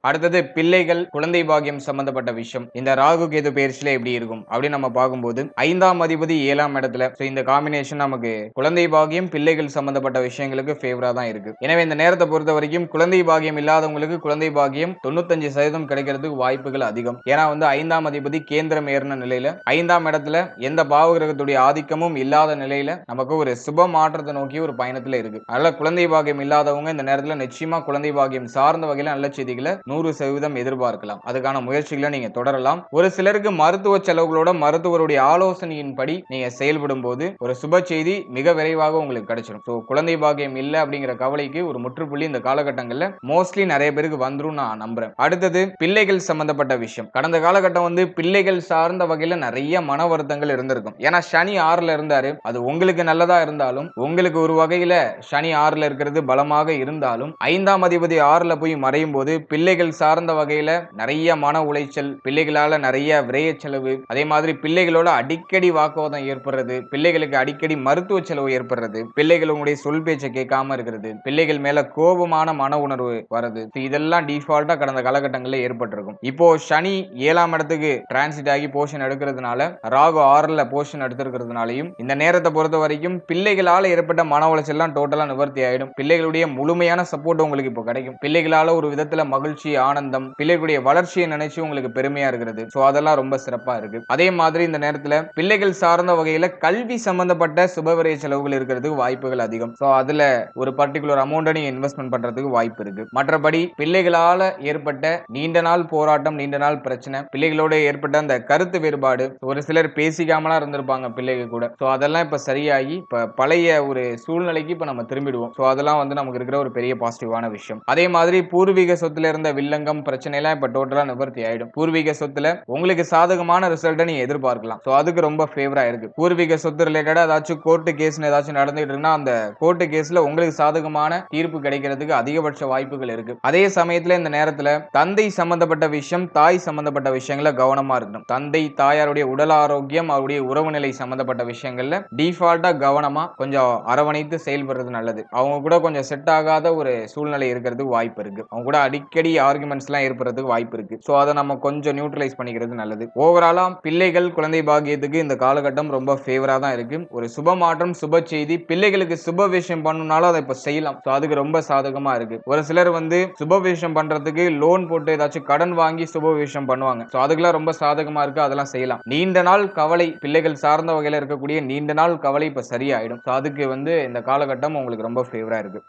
[SPEAKER 1] அடுத்தது பிள்ளைகள், குழந்தை பாக்கியம் சம்பந்தப்பட்ட விஷயம். இந்த ராகு கேது பெயர்ச்சியில எப்படி இருக்கும் அப்படின்னு நம்ம பார்க்கும்போது 5ஆம் அதிபதி 7ஆம் இடத்துல. இந்த காம்பினேஷன் நமக்கு குழந்தை பாக்கியம், பிள்ளைகள் சம்பந்தப்பட்ட விஷயங்களுக்கு ஃபேவரா தான் இருக்கு. எனவே இந்த நேரத்தை பொறுத்த வரைக்கும் குழந்தை பாக்கியம் இல்லாதவங்களுக்கு குழந்தை பாக்கியம் 95% கிடைக்கிறதுக்கு வாய்ப்புகள் அதிகம். ஏன்னா வந்து 5ஆம் அதிபதி கேந்திரம் ஏறின நிலையில 5ஆம் இடத்துல எந்த பாவகிரகத்துடைய ஆதிக்கமும் இல்லாத நிலையில நமக்கு ஒரு சுப மாற்றத்தை நோக்கி ஒரு பயணத்துல இருக்கு. அதனால குழந்தை பாக்கியம் இல்லாதவங்க இந்த நேரத்துல நிச்சயமா குழந்தை பாக்கியம் சார்ந்த வகையில நல்ல செய்திகளை 100% எதிர்பார்க்கலாம். அதுக்கான முயற்சிகளை நீங்க தொடரலாம். ஒரு சிலருக்கு மருத்துவ செலவுகளோட மருத்துவருடைய ஆலோசனையின்படி நீங்க செயல்படும் போது ஒரு சுப செய்தி மிக விரைவாக உங்களுக்கு கிடைச்சிடும். குழந்தை பாக்கியம் இல்ல அப்படிங்கிற கவலைக்கு ஒரு முற்றுப்புள்ளி இந்த காலகட்டங்கள்ல மோஸ்ட்லி நிறைய பேருக்கு வந்துரும் நான் நம்புறேன். அடுத்தது பிள்ளைகள் சம்பந்தப்பட்ட விஷயம். கடந்த காலகட்டம் வந்து பிள்ளைகள் சார்ந்த வகையில நிறைய மன வருத்தங்கள் இருந்திருக்கும். ஏன்னா சனி 6ல இருந்தாரு. அது உங்களுக்கு நல்லதா இருந்தாலும் உங்களுக்கு ஒரு வகையில சனி 6ல இருக்கிறது பலமாக இருந்தாலும் 5ஆம் அதிபதி 6ல போய் மறையும் போது பிள்ளைகள் சார்ந்த வகையில நிறைய மன உளைச்சல், பிள்ளைகளால நிறைய விரைய செலவு, அதே மாதிரி பிள்ளைகளோட அடிக்கடி வாக்குவாதம் ஏற்படுறது, பிள்ளைகளுக்கு அடிக்கடி மருத்துவ செலவு ஏற்படுறது, பிள்ளைகள் உங்களுடைய சொல் பேச்சை கேட்காம இருக்கிறது, பிள்ளைகள் மேல கோபமான மன உணர்வு வருது. இதெல்லாம் டிஃபால்ட்டா கடந்த காலகட்டங்களில் ஏற்பட்டிருக்கும். இப்போ சனி 7ஆம் இடத்துக்கு டிரான்சிட் ஆகி போர்ஷன் எடுக்கிறதுனால, ராகு 6ல போர்ஷன் எடுத்திருக்கிறதுனாலையும் இந்த நேரத்தை பொறுத்த வரைக்கும் பிள்ளைகளால ஏற்பட்ட மன உளைச்சல் எல்லாம் டோட்டலா நிவர்த்தி ஆயிடும். பிள்ளைகளுடைய முழுமையான சப்போர்ட் உங்களுக்கு இப்போ கிடைக்கும். பிள்ளைகளால ஒரு விதத்துல மகிழ்ச்சி, ஆனந்தம், பிள்ளைகளுடைய வளர்ச்சியை நினைச்சு உங்களுக்கு பெருமையா இருக்கிறது. சோ அதெல்லாம் ரொம்ப சிறப்பா இருக்கு. அதே மாதிரி இந்த நேரத்துல பிள்ளைகள் சார்ந்த வகையில கல்வி சம்பந்தப்பட்ட சுபவிரய செலவுகள் இருக்கிறதுக்கு வாய்ப்புகள் அதிகம். சோ அதுல ஒரு பர்டிகுலர் அமௌண்ட்டை நீங்க இன்வெஸ்ட்மெண்ட் பண்றதுக்கு வாய்ப்பு இருக்கு. மற்றபடி பிள்ளைகளால ஏற்பட்ட நீண்ட நாள் போராட்டம், நீண்ட நாள் பிரச்சனை, பிள்ளைகளோட ஏற்பட்ட அந்த கருத்து வேறுபாடு, ஒரு சிலர் பேசிக்காமலாம் இருந்திருப்பாங்க பிள்ளைகள் கூட. சோ அதெல்லாம் இப்ப சரியாகி இப்ப பழைய ஒரு சூழ்நிலைக்கு இப்ப நம்ம திரும்பிடுவோம். சோ அதெல்லாம் வந்து நமக்கு இருக்கிற ஒரு பெரிய பாசிட்டிவான விஷயம். அதே மாதிரி பூர்வீக சொத்துல இருந்த வில்லங்கம் பிரச்சனை எல்லாம் இப்ப டோட்டலா நிவர்த்தி ஆயிடும். பூர்வீக சொத்துல உங்களுக்கு சாதகமான ரிசல்ட்டை நீங்க எதிர்பார்க்கலாம். சோ அதுக்கு ரொம்ப ஃபேவரா இருக்கு. பூர்வீக சொத்து ரிலேட்டடா ஏதாச்சும் கோர்ட்டு கேஸ்னு ஏதாச்சும் நடந்துட்டு இருக்குன்னா அந்த கோர்ட்டு கேஸ்ல உங்களுக்கு சாதகமான தீர்ப்பு கிடைக்கிறதுக்கு அதிகபட்ச வாய்ப்புகள் இருக்கு. அதே சமயத்துல இந்த நேரத்துல தந்தை சம்பந்தப்பட்ட விஷயம், தாய் சம்பந்தப்பட்ட விஷயங்கள கவனமா இருக்கணும். தந்தை தாயாருடைய உடல் ஆரோக்கியம், அவருடைய உறவு நிலை சம்பந்தப்பட்ட விஷயங்கள்ல டிஃபால்ட்டா கவனமா கொஞ்சம் அரவணைத்து செயல்படுறது நல்லது. அவங்க கூட கொஞ்சம் செட் ஆகாத ஒரு சூழ்நிலை இருக்கிறதுக்கு வாய்ப்பு இருக்கு. அவங்க கூட அடிக்கடி ஆர்குமெண்ட்ஸ் எல்லாம் ஏற்படுறதுக்கு வாய்ப்பு இருக்கு. சோ அதை நம்ம கொஞ்சம் நியூட்ரலைஸ் பண்ணிக்கிறது நல்லது. ஓவராலா பிள்ளைகள், குழந்தை பாக்கியத்துக்கு இந்த காலகட்டம் ரொம்ப ஃபேவரா தான் இருக்கு. ஒரு சுப மாற்றம், சுப செய்தி, பிள்ளைகளுக்கு சுப விஷயம் பண்ணணும்னாலும் அதை இப்ப செய்யலாம். சோ அதுக்கு ரொம்ப சாதகமா இருக்கு. ஒரு சிலர் வந்து சுப விஷயம் பண்றதுக்கு லோன் போட்டு ஏதாச்சும் கடன் வாங்கி சுப விஷயம் பண்ணுவாங்க. சோ அதுக்கெல்லாம் ரொம்ப சாதகமா இருக்கு. அதெல்லாம் செய்யலாம். நீண்ட நாள் கவலை, பிள்ளைகள் சார்ந்த வகையில இருக்கக்கூடிய நீண்ட நாள் கவலை இப்ப சரியாயிடும். சோ அதுக்கு வந்து இந்த காலகட்டம் உங்களுக்கு ரொம்ப ஃபேவரா இருக்கு.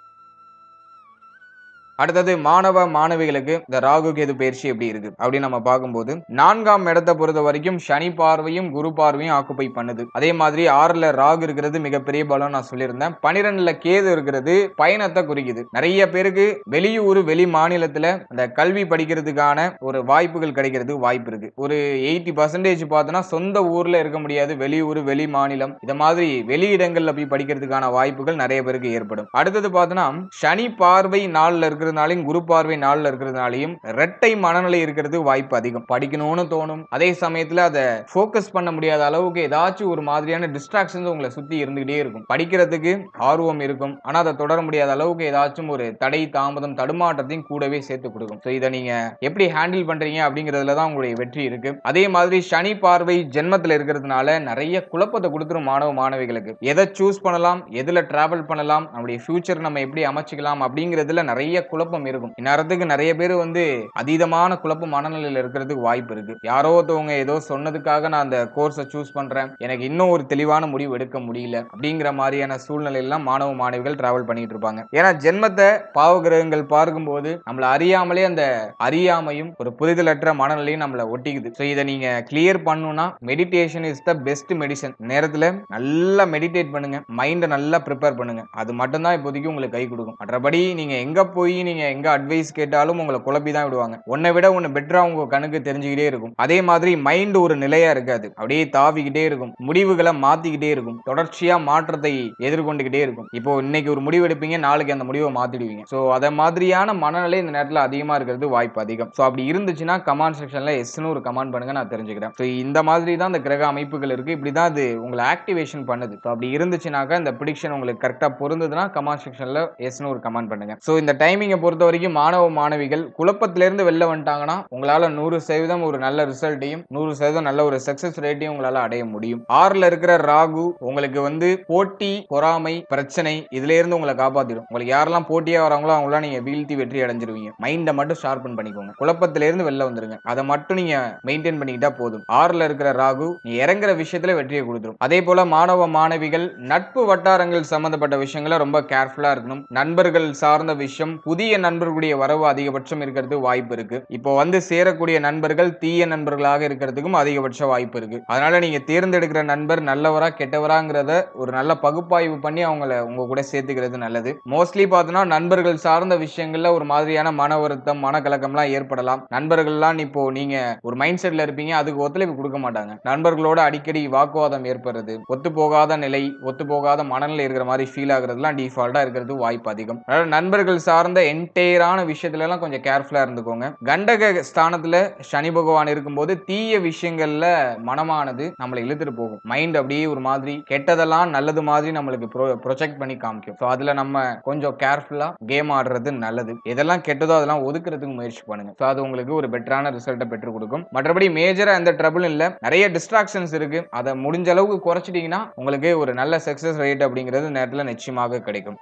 [SPEAKER 1] அடுத்தது மாணவ மாணவிகளுக்கு இந்த ராகு கேது பயிற்சி எப்படி இருக்கு அப்படின்னு நம்ம பார்க்கும்போது 4ஆம் இடத்தை பொறுத்த வரைக்கும் சனி பார்வையும் குரு பார்வையும் ஆக்குப்பை பண்ணுது. அதே மாதிரி 6ல ராகு இருக்கிறது மிகப்பெரிய பலம் நான் சொல்லியிருந்தேன். 12ல கேது இருக்கிறது பயணத்தை குறிக்குது. நிறைய பேருக்கு வெளியூர், வெளி மாநிலத்துல அந்த கல்வி படிக்கிறதுக்கான ஒரு வாய்ப்புகள் கிடைக்கிறதுக்கு வாய்ப்பு இருக்கு. ஒரு 80% பார்த்தோன்னா சொந்த ஊர்ல இருக்க முடியாது. வெளியூர், வெளி மாநிலம், இந்த மாதிரி வெளியிடங்கள்ல போய் படிக்கிறதுக்கான வாய்ப்புகள் நிறைய பேருக்கு ஏற்படும். அடுத்தது பார்த்தோன்னா சனி பார்வை 4ல இருக்கிற குரு பார்வை 4ல இருக்கிறதுனாலையும் இரட்டை மனநிலை இருக்கிறது வாய்ப்பு அதிகம். படிக்கணும்னு தோணும். அதே சமயத்துல அதை ஃபோக்கஸ் பண்ண முடியாத அளவுக்கு ஏதாச்சும் ஒரு மாதிரியான டிஸ்ட்ராக்ஷன்ஸ் உங்களை சுத்தி இருந்துகிட்டே இருக்கும். படிக்கிறதுக்கு ஆர்வம் இருக்கும். ஆனா அதை தொடர முடியாத அளவுக்கு ஏதாச்சும் ஒரு தடை, தாமதம், தடுமாற்றத்தையும் கூடவே சேர்த்து கொடுக்கும். சோ இதை நீங்க எப்படி ஹேண்டில் பண்றீங்க அப்படிங்கிறதுல தான் உங்களுடைய வெற்றி இருக்கு. அதே மாதிரி சனி பார்வை ஜென்மத்துல இருக்கிறதுனால நிறைய குழப்பத்தை கொடுத்துரும் மாணவ மாணவிகளுக்கு. எதை சூஸ் பண்ணலாம், எதுல டிராவல் பண்ணலாம், நம்முடைய ஃபியூச்சர் நம்ம எப்படி அமைச்சுக்கலாம் அப்படிங்கிறதுல நிறைய குழப்பம் இருக்கும். இந்நேரத்துக்கு நிறைய பேர் வந்து அதீதமான குழப்ப மனநிலையில இருக்கிறதுக்கு வாய்ப்பு இருக்கு. யாரோ ஒருத்தவங்க ஏதோ சொன்னதுக்காக நான் அந்த கோர்ஸை சூஸ் பண்றேன், எனக்கு இன்னும் ஒரு தெளிவான முடிவு எடுக்க முடியல அப்படிங்கிற மாதிரியான சூழ்நிலையெல்லாம் மாணவ மாணவிகள் டிராவல் பண்ணிட்டு இருப்பாங்க. ஏன்னா ஜென்மத்தை பாவ கிரகங்கள் பார்க்கும்போது நம்மள அறியாமலே அந்த அறியாமையும் ஒரு புரிதலற்ற மனநிலையும் நம்மள ஒட்டிக்குது. ஸோ இதை நீங்க கிளியர் பண்ணணும்னா meditation is the best medicine. நேரத்துல நல்லா மெடிடேட் பண்ணுங்க, மைண்டை நல்லா ப்ரிப்பேர் பண்ணுங்க. அது மட்டும்தான் இப்போதைக்கு உங்களுக்கு கை கொடுக்கும். மற்றபடி நீங்க எங்க போய் நீங்க எங்க அட்வைஸ் கேட்டாலும் உங்களை குழப்பி தான் விடுவாங்க. உன்னை விட ஒன்னு பெட்டரா உங்க கணக்கு தெரிஞ்சுக்கிட்டே இருக்கும். அதே மாதிரி மைண்ட் ஒரு நிலையா இருக்காது, அப்படியே தாவிக்கிட்டே இருக்கும், முடிவுகளை மாத்திக்கிட்டே இருக்கும், தொடர்ச்சியா மாற்றத்தை எதிர்கொண்டுகிட்டே இருக்கும். இப்போ இன்னைக்கு ஒரு முடிவு எடுப்பீங்க, நாளைக்கு அந்த முடிவை மாத்திடுவீங்க. சோ அத மாதிரியான மனநிலை இந்த நேரத்துல அதிகமா இருக்கிறது வாய்ப்பு அதிகம். சோ அப்படி இருந்துச்சுன்னா கமெண்ட் செக்ஷன்ல எஸ்னு ஒரு கமெண்ட் பண்ணுங்க, நான் தெரிஞ்சுக்கிறேன். சோ இந்த மாதிரி தான் அந்த கிரக அமைப்புகள் இருக்கு, இப்படிதான் அது உங்களை ஆக்டிவேஷன் பண்ணுது. சோ அப்படி இருந்துச்சுனாக்கா இந்த ப்ரெடிக்ஷன் உங்களுக்கு கரெக்டா பொருந்ததுன்னா கமெண்ட் செக்ஷன்ல எஸ்னு ஒரு கமெண்ட் பண்ணுங்க. சோ இந்த டைமிங்கை பொறுத்த வரைக்கும் மாணவ மாணவிகள் குழப்பத்திலிருந்து வெளில வந்துட்டாங்கன்னா உங்களால 100% ஒரு நல்ல ரிசல்ட்டையும் 100% நல்ல ஒரு சக்சஸ் ரேட்டையும் உங்களால அடைய முடியும். 6ல இருக்கிற ராகு உங்களுக்கு வந்து போட்டி, பொறாமை, பிரச்சனை இதுல இருந்து உங்களை காப்பாத்திடும். உங்களுக்கு யாரெல்லாம் போட்டியா வராங்களோ அவங்களாம் நீங்க வீழ்த்தி வெற்றி அடைஞ்சிருவீங்க. மைண்டை மட்டும் ஷார்பன் பண்ணிக்கோங்க, குழப்பத்தில இருந்து வெளில வந்துருங்க. அதை மட்டும் நீங்க மெயின்டைன் பண்ணிக்கிட்டா போதும். 6ல இருக்கிற ராகு நீ இறங்குற விஷயத்துல வெற்றியை கொடுத்துரும். அதே போல மாணவ மாணவிகள் நட்பு வட்டாரங்கள் சம்பந்தப்பட்ட விஷயங்களை ரொம்ப கேர்ஃபுல்லா இருக்கணும். நண்பர்கள் சார்ந்த விஷயம், புதிய நண்பர்களுடைய வரவு அதிகபட்சம் இருக்கிறது வாய்ப்பு இருக்கு. இப்போ வந்து சேரக்கூடிய நண்பர்கள் தீய நண்பர்களாக இருக்கிறதுக்கும் அதிகபட்ச வாய்ப்பு இருக்கு. அதனால நீங்க தேர்ந்தெடுக்கிற நண்பர் நல்லவரா கெட்டவராங்கிறத ஒரு நல்ல பகுப்பாய்வு பண்ணி அவங்கள உங்க கூட சேர்த்துக்கிறது நல்லது. மோஸ்ட்லி பார்த்தோம்னா நண்பர்கள் சார்ந்த விஷயங்கள்ல ஒரு மாதிரியான மன வருத்தம், மனக்கலக்கம்லாம் ஏற்படலாம். நண்பர்கள்லாம் இப்போ நீங்க ஒரு மைண்ட் செட்ல இருப்பீங்க, அதுக்கு ஒத்துழைப்பு கொடுக்க மாட்டாங்க. நண்பர்களோட அடிக்கடி வாக்குவாதம் ஏற்படுறது, ஒத்து போகாத நிலை, ஒத்து போகாத மனநிலை இருக்கிற மாதிரி ஃபீல் ஆகுறதுலாம் டிஃபால்ட்டா இருக்கிறது வாய்ப்பு அதிகம். அதனால நண்பர்கள் சார்ந்த என்டையரான விஷயத்துல எல்லாம் கொஞ்சம் கேர்ஃபுல்லா இருந்துக்கோங்க. கண்டக ஸ்தானத்துல சனி பகவான் இருக்கும்போது தீய விஷயங்கள்ல மனமானது நம்மளை இழுத்துட்டு போகும். மைண்ட் அப்படியே ஒரு மாதிரி கெட்டதெல்லாம் நல்லது மாதிரி நம்மளுக்கு ப்ரொஜெக்ட் பண்ணி காமிக்கும். ஸோ அதுல நம்ம கொஞ்சம் கேர்ஃபுல்லா கேம் ஆடுறது நல்லது. எதெல்லாம் கெட்டதோ அதெல்லாம் ஒதுக்குறதுக்கு முயற்சி பண்ணுங்க. ஸோ அது உங்களுக்கு ஒரு பெட்டரான ரிசல்ட்டை பெற்றுக் கொடுக்கும். மற்றபடி மேஜரா எந்த ட்ரபிளும் இல்லை, நிறைய டிஸ்ட்ராக்ஷன்ஸ் இருக்கு, அதை முடிஞ்ச அளவுக்கு குறைச்சிட்டீங்கன்னா உங்களுக்கு ஒரு நல்ல சக்சஸ் ரேட் அப்படிங்கிறது நேரத்தில் நிச்சயமாக கிடைக்கும்.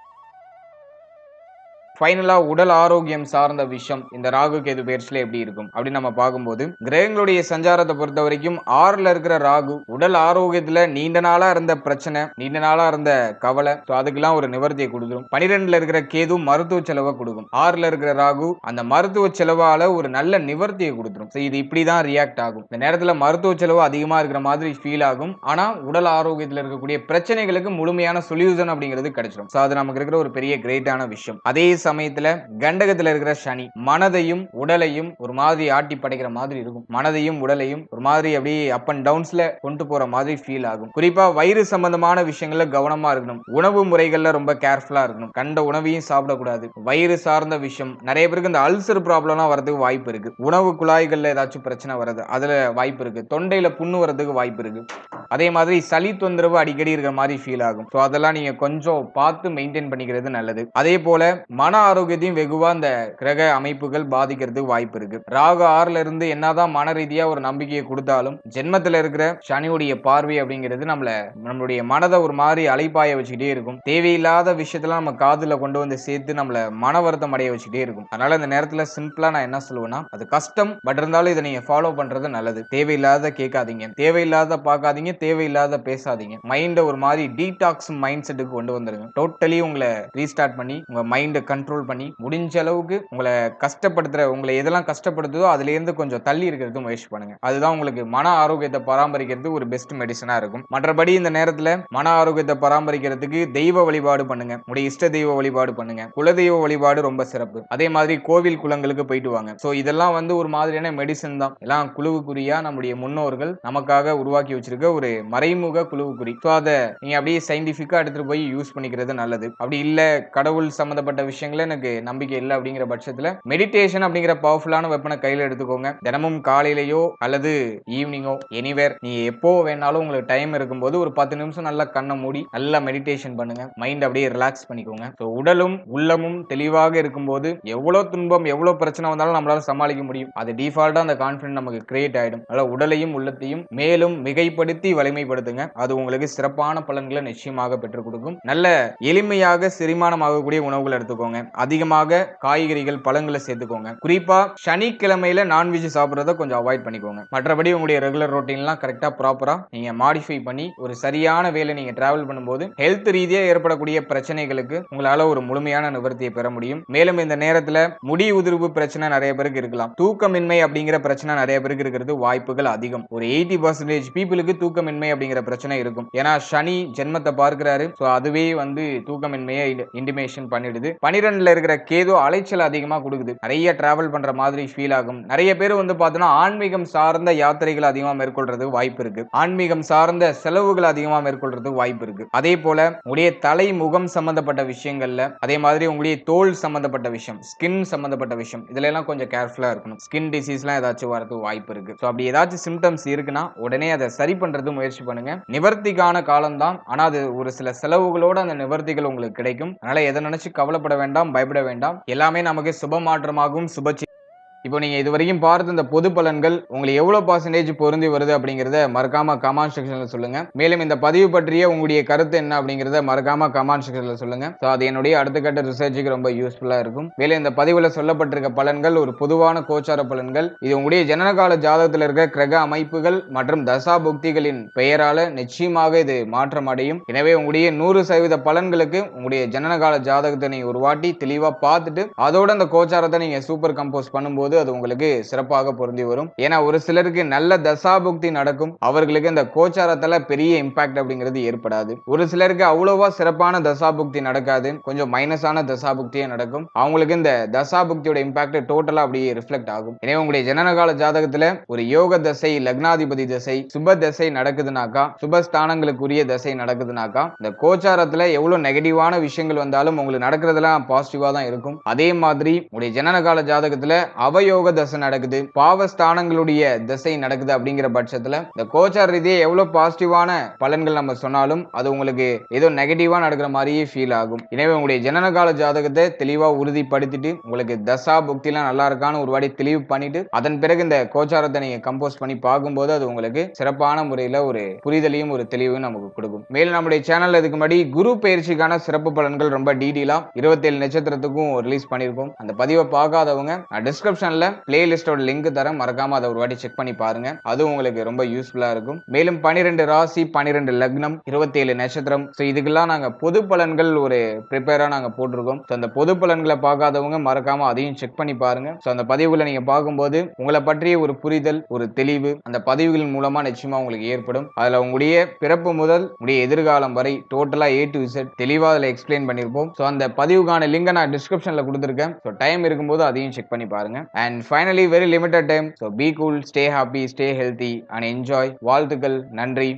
[SPEAKER 1] ஃபைனலா உடல் ஆரோக்கியம் சார்ந்த விஷயம் இந்த ராகு கேது பெயர்ச்சியில எப்படி இருக்கும் அப்படின்னு நம்ம பார்க்கும்போது, கிரகங்களுடைய சஞ்சாரத்தை பொறுத்த வரைக்கும் 6ல இருக்கிற ராகு உடல் ஆரோக்கியத்துல நீண்ட நாளா இருந்த பிரச்சனை, நீண்ட நாளா இருந்த கவலை, அதுக்கெல்லாம் ஒரு நிவர்த்தியை கொடுத்துரும். 12ல இருக்கிற கேது மருத்துவ செலவை கொடுக்கும். 6ல இருக்கிற ராகு அந்த மருத்துவ செலவால ஒரு நல்ல நிவர்த்தியை கொடுத்துரும். இது இப்படிதான் ரியாக்ட் ஆகும். இந்த நேரத்துல மருத்துவ செலவு அதிகமா இருக்கிற மாதிரி ஃபீல் ஆகும். ஆனா உடல் ஆரோக்கியத்தில் இருக்கக்கூடிய பிரச்சனைகளுக்கு முழுமையான சொல்யூஷன் அப்படிங்கிறது கிடைச்சிடும். அது நமக்கு இருக்கிற ஒரு பெரிய கிரேட்டான விஷயம். அதே சமயத்துல கண்டகத்துல இருக்கிற சனி மனதையும் உடலையும் ஒரு மாதிரி ஆட்டி படைக்கிற மாதிரி இருக்கும். மனதையும் உடலையும் ஒரு மாதிரி அப்படியே அப் அண்ட் டவுன்ஸ்ல கொண்டு போற மாதிரி ஃபீல் ஆகும். குறிப்பா வயிறு சம்பந்தமான விஷயங்கள்ல கவனமா இருக்கணும். உணவு முறைகள்ல ரொம்ப கேர்ஃபுல்லா இருக்கணும். கண்ட உணவையும் சாப்பிடக்கூடாது. வயிறு சார்ந்த விஷயம் நிறைய பேருக்கு இந்த அல்சர் ப்ராப்ளம்லாம் வரதுக்கு வாய்ப்பு இருக்கு. உணவு குழாய்கள்ல ஏதாச்சும் பிரச்சனை வருது, அதுல வாய்ப்பு இருக்கு. தொண்டையில புண்ணு வரதுக்கு வாய்ப்பு இருக்கு. அதே மாதிரி சளி தொந்தரவு அடிக்கடி இருக்கிற மாதிரி ஃபீல் ஆகும். அதெல்லாம் நீங்க கொஞ்சம் பார்த்து மெயின்டைன் பண்ணிக்கிறது நல்லது. அதே போல மன ஆரோக்கியத்தையும் வெகுவா இந்த கிரக அமைப்புகள் பாதிக்கிறதுக்கு வாய்ப்பு இருக்கு. ராகு 6ல இருந்து என்னதான் மன ரீதியா ஒரு நம்பிக்கையை கொடுத்தாலும் ஜென்மத்துல இருக்கிற சனியுடைய பார்வை அப்படிங்கிறது நம்மளுடைய மனதை ஒரு மாதிரி அலைப்பாய வச்சுக்கிட்டே இருக்கும். தேவையில்லாத விஷயத்தெல்லாம் நம்ம காதுல கொண்டு வந்து சேர்த்து நம்மள மன வருத்தம் அடைய வச்சுக்கிட்டே இருக்கும். அதனால இந்த நேரத்துல சிம்பிளா நான் என்ன சொல்லுவேன்னா, அது கஷ்டம், பட் இருந்தாலும் இதை நீங்க ஃபாலோ பண்றது நல்லது. தேவையில்லாத கேட்காதீங்க, தேவையில்லாத பார்க்காதீங்க, தேவையில்லாத பேசாதீங்க. மைண்ட ஒரு மாதிரி டீடாக்ஸ் மைண்ட் செட்டுக்கு கொண்டு வந்துருங்க. டோட்டலி உங்களை ரீஸ்டார்ட் பண்ணி உங்க மைண்டை கண்ட்ரோல் பண்ணி முடிஞ்ச அளவுக்கு உங்களை கஷ்டப்படுத்துற, உங்களை எதெல்லாம் கஷ்டப்படுத்துதோ அதுல இருந்து கொஞ்சம் தள்ளி இருக்கிறதுக்கு முயற்சி பண்ணுங்க. அதுதான் உங்களுக்கு மன ஆரோக்கியத்தை பராமரிக்கிறது ஒரு பெஸ்ட் மெடிசனா இருக்கும். மற்றபடி இந்த நேரத்துல மன ஆரோக்கியத்தை பராமரிக்கிறதுக்கு தெய்வ வழிபாடு பண்ணுங்க. உங்களுடைய இஷ்ட தெய்வ வழிபாடு பண்ணுங்க. குலதெய்வ வழிபாடு ரொம்ப சிறப்பு. அதே மாதிரி கோவில் குளங்களுக்கு போயிட்டு வாங்க. இதெல்லாம் வந்து ஒரு மாதிரியான மெடிசன் தான். எல்லாம் குழுவுக்குரியா நம்முடைய முன்னோர்கள் நமக்காக உருவாக்கி வச்சிருக்க ஒரு மறைமுக குழுவுக்குறி. அதை நீங்க அப்படியே சயின்டிபிக்கா எடுத்துட்டு போய் யூஸ் பண்ணிக்கிறது நல்லது. அப்படி இல்ல கடவுள் சம்பந்தப்பட்ட விஷயங்களை எனக்கு நம்பிக்கை இல்லை அப்படிங்கிற பட்சத்துல மெடிடேஷன் அப்படிங்கிற பவர்ஃபுல்லான வெப்பனை கையில எடுத்துக்கோங்க. தினமும் காலையிலேயோ அல்லது ஈவினிங்கோ எனிவேர் நீ எப்போ வேணாலும் உங்களுக்கு டைம் இருக்கும்போது ஒரு 10 நிமிஷம் நல்லா கண்ணை மூடி நல்லா மெடிடேஷன் பண்ணுங்க. மைண்ட் அப்படியே ரிலாக்ஸ் பண்ணிக்கோங்க. உடலும் உள்ளமும் தெளிவாக இருக்கும்போது எவ்வளவு துன்பம் எவ்வளவு பிரச்சனை வந்தாலும் நம்மளால சமாளிக்க முடியும். அது டிஃபால்ட்டா அந்த கான்ஃபிடன்ஸ் நமக்கு கிரியேட் ஆயிடும். அதனால உடலையும் உள்ளத்தையும் மேலும் மிகைப்படுத்தி வலிமைப்படுத்துங்க. அது உங்களுக்கு சிறப்பான பலன்களை நிச்சயமாக பெற்றுக் கொடுக்கும். நல்ல எளிமையாக செரிமானம் ஆகக்கூடிய உணவுகள் எடுத்துக்கோங்க. அதிகமாக காய்கறிகள் பழங்களை சேர்த்துக்கோங்க. குறிப்பா சனிக்கிழமையில நான்வெஜ் சாப்பிடுறத கொஞ்சம் அவாய்ட் பண்ணிக்கோங்க. மற்றபடி உங்களுடைய ரெகுலர் ரொட்டீன்லாம் கரெக்டா ப்ராப்பரா நீங்க மாடிஃபை பண்ணி ஒரு சரியான வேலை நீங்க டிராவல் பண்ணும்போது ஹெல்த் ரீதியா ஏற்படக்கூடிய பிரச்சனைகளுக்கு உங்களால ஒரு முழுமையான நிவர்த்தியை பெற முடியும். மேலும் இந்த நேரத்துல முடி உதிர்வு பிரச்சனை நிறைய பேருக்கு இருக்கலாம். தூக்கமின்மை அப்படிங்கிற பிரச்சனை நிறைய பேருக்கு இருக்கிறது வாய்ப்புகள் அதிகம். ஒரு 80% பீப்புளுக்கு தூக்கமின்மை அப்படிங்கிற பிரச்சனை இருக்கும். ஏன்னா சனி ஜென்மத்தை பார்க்கிறாரு. சோ அதுவே வந்து தூக்கமின்மையை இன்டிமேஷன் பண்ணிடுது. 12ல இருக்கிற கேது அலைச்சல் அதிகமா கொடுக்குது. நிறைய டிராவல் பண்ற மாதிரி ஃபீல் ஆகும். நிறைய பேர் வந்து பார்த்தோன்னா ஆன்மீகம் சார்ந்த யாத்திரைகள் அதிகமா மேற்கொள்றதுக்கு வாய்ப்பு இருக்கு. ஆன்மீகம் சார்ந்த செலவுகள் அதிகமா மேற்கொள்றதுக்கு வாய்ப்பு இருக்கு. அதே போல உங்களுடைய தலை முகம் சம்பந்தப்பட்ட விஷயங்கள்ல, அதே மாதிரி உங்களுடைய தோல் சம்பந்தப்பட்ட விஷயம், ஸ்கின் சம்பந்தப்பட்ட விஷயம், இதுல எல்லாம் கொஞ்சம் கேர்ஃபுல்லா இருக்கணும். ஸ்கின் டிசீஸ்லாம் ஏதாச்சும் வரதுக்கு வாய்ப்பு இருக்கு. ஸோ அப்படி ஏதாச்சும் சிம்டம்ஸ் இருக்குன்னா உடனே அதை சரி பண்றது முயற்சி பண்ணுங்க. நிவர்த்திக்கான காலம் தான். ஆனா அது ஒரு சில செலவுகளோட அந்த நிவர்த்திகள் உங்களுக்கு கிடைக்கும். அதனால எதை நினைச்சு கவலைப்பட வேண்டாம், பயப்பட வேண்டாம். எல்லாமே நமக்கு சுப மாற்றமாகவும் சுப. இப்போ நீங்க இதுவரைக்கும் பார்த்த இந்த பொது பலன்கள் உங்களுக்கு எவ்வளவு பர்சன்டேஜ் பொருந்தி வருது அப்படிங்கறத மறக்காம கமெண்ட் செக்ஷன்ல சொல்லுங்க. மேலும் இந்த பதிவு பற்றிய உங்களுடைய கருத்து என்ன அப்படிங்கறத மறக்காம கமெண்ட் செக்ஷன்ல சொல்லுங்க. சோ அது என்னுடைய அடுத்த கட்ட ரிசர்ச்சுக்கு ரொம்ப யூஸ்ஃபுல்லா இருக்கும். மேலும் இந்த பதிவுல சொல்லப்பட்டிருக்க பலன்கள் ஒரு பொதுவான கோச்சார பலன்கள். இது உங்களுடைய ஜனனகால ஜாதகத்தில் இருக்க கிரக அமைப்புகள் மற்றும் தசா புக்திகளின் பெயரால நிச்சயமாக இது மாற்றம் அடையும். எனவே உங்களுடைய 100% பலன்களுக்கு உங்களுடைய ஜனனகால ஜாதகத்தை நீங்க ஒரு வாட்டி தெளிவா பார்த்துட்டு அதோட அந்த கோச்சாரத்தை நீங்க சூப்பர் கம்போஸ் பண்ணும்போது அது உங்களுக்கு சிறப்பாக பொருந்தி வரும். ஏன்னா ஒரு சிலருக்கு நல்ல தசாபுக்தி நடக்கும், அவர்களுக்கு இந்த கோச்சாரத்துல பெரிய இம்பாக்ட் அப்படிங்கிறது ஏற்படாது. ஒரு சிலருக்கு அவ்வளவா சிறப்பான தசாபுக்தி நடக்காது, கொஞ்சம் மைனஸான தசாபுக்தியே நடக்கும். அவங்களுக்கு இந்த தசாபுக்தியோட இம்பாக்ட் டோட்டலா அப்படியே ரிஃப்ளெக்ட் ஆகும். எனவே உங்களுடைய ஜனனகால ஜாதகத்துல ஒரு யோக தசை, லக்னாதிபதி தசை, சுப தசை நடக்குதுனாக்கா, சுபஸ்தானங்களுக்குரிய தசை நடக்குதுனாக்கா, இந்த கோச்சாரத்துல எவ்வளவு நெகட்டிவான விஷயங்கள் வந்தாலும் உங்களுக்கு நடக்கிறதுலாம் பாசிட்டிவா தான் இருக்கும். அதே மாதிரி உங்களுடைய ஜனனகால ஜாதகத்துல யோக தசை நடக்குது, பாவஸ்தானங்களுடைய திசை நடக்குது அப்படிங்கிற பட்சத்துல இந்த கோச்சார ரீதியா எவ்வளவு பாசிட்டிவான பலன்கள் நம்ம சொன்னாலும் அது உங்களுக்கு ஏதோ நெகட்டிவா நடக்கிற மாதிரியே ஃபீல் ஆகும். எனவே உங்களுடைய ஜனனகால ஜாதகத்தை தெளிவா உறுதிப்படுத்திட்டு உங்களுக்கு தசா புக்திலாம் நல்லா இருக்கான்னு ஒரு வாட்டி தெளிவு பண்ணிட்டு அதன் பிறகு இந்த கோச்சாரத்தை நீங்க கம்போஸ் பண்ணி பார்க்கும்போது அது உங்களுக்கு சிறப்பான முறையில ஒரு புரிதலையும் ஒரு தெளிவையும் நமக்கு கொடுக்கும். மேலும் நம்முடைய சேனல்ல இதுக்கு முன்னாடி குரு பயிற்சிக்கான சிறப்பு பலன்கள் ரொம்ப டீடெயிலா 27 நட்சத்திரத்துக்கும் ரிலீஸ் பண்ணிருக்கோம். அந்த பதிவை பார்க்காதவங்க டிஸ்கிரிப்ஷன்ல பிளேலிஸ்டோட லிங்க் தரேன், மறக்காம அதை ஒரு வாட்டி செக் பண்ணி பாருங்க. அது உங்களுக்கு ரொம்ப யூஸ்ஃபுல்லா இருக்கும். மேலும் 12 ராசி, 12 லக்னம், 27 நட்சத்திரம், சோ இதுக்கெல்லாம் நாங்க பொது பலன்கள் ஒரு ப்ரிப்பேரா நாங்க போட்டிருக்கோம். சோ அந்த பொது பலன்களை பார்க்காதவங்க மறக்காம அதையும் செக் பண்ணி பாருங்க. சோ அந்த பதிவுகளை நீங்க பார்க்கும்போது உங்களை பற்றிய ஒரு புரிதல், ஒரு தெளிவு அந்த பதிவுகளின் மூலமா நிச்சயமா உங்களுக்கு ஏற்படும். அதுல உங்களுடைய பிறப்பு முதல் உங்களுடைய எதிர்காலம் வரை டோட்டலா A to Z தெளிவா அதுல எக்ஸ்பிளைன் பண்ணிருப்போம். சோ அந்த பதிவுக்கான லிங்கை நான் டிஸ்கிரிப்ஷன்ல கொடுத்திருக்கேன். சோ டைம் இருக்கும்போது அதையும் செக் பண்ணி பாருங்க. And finally, very limited time. So be cool, stay happy, stay healthy and enjoy. வாழ்த்துக்கள். நன்றி.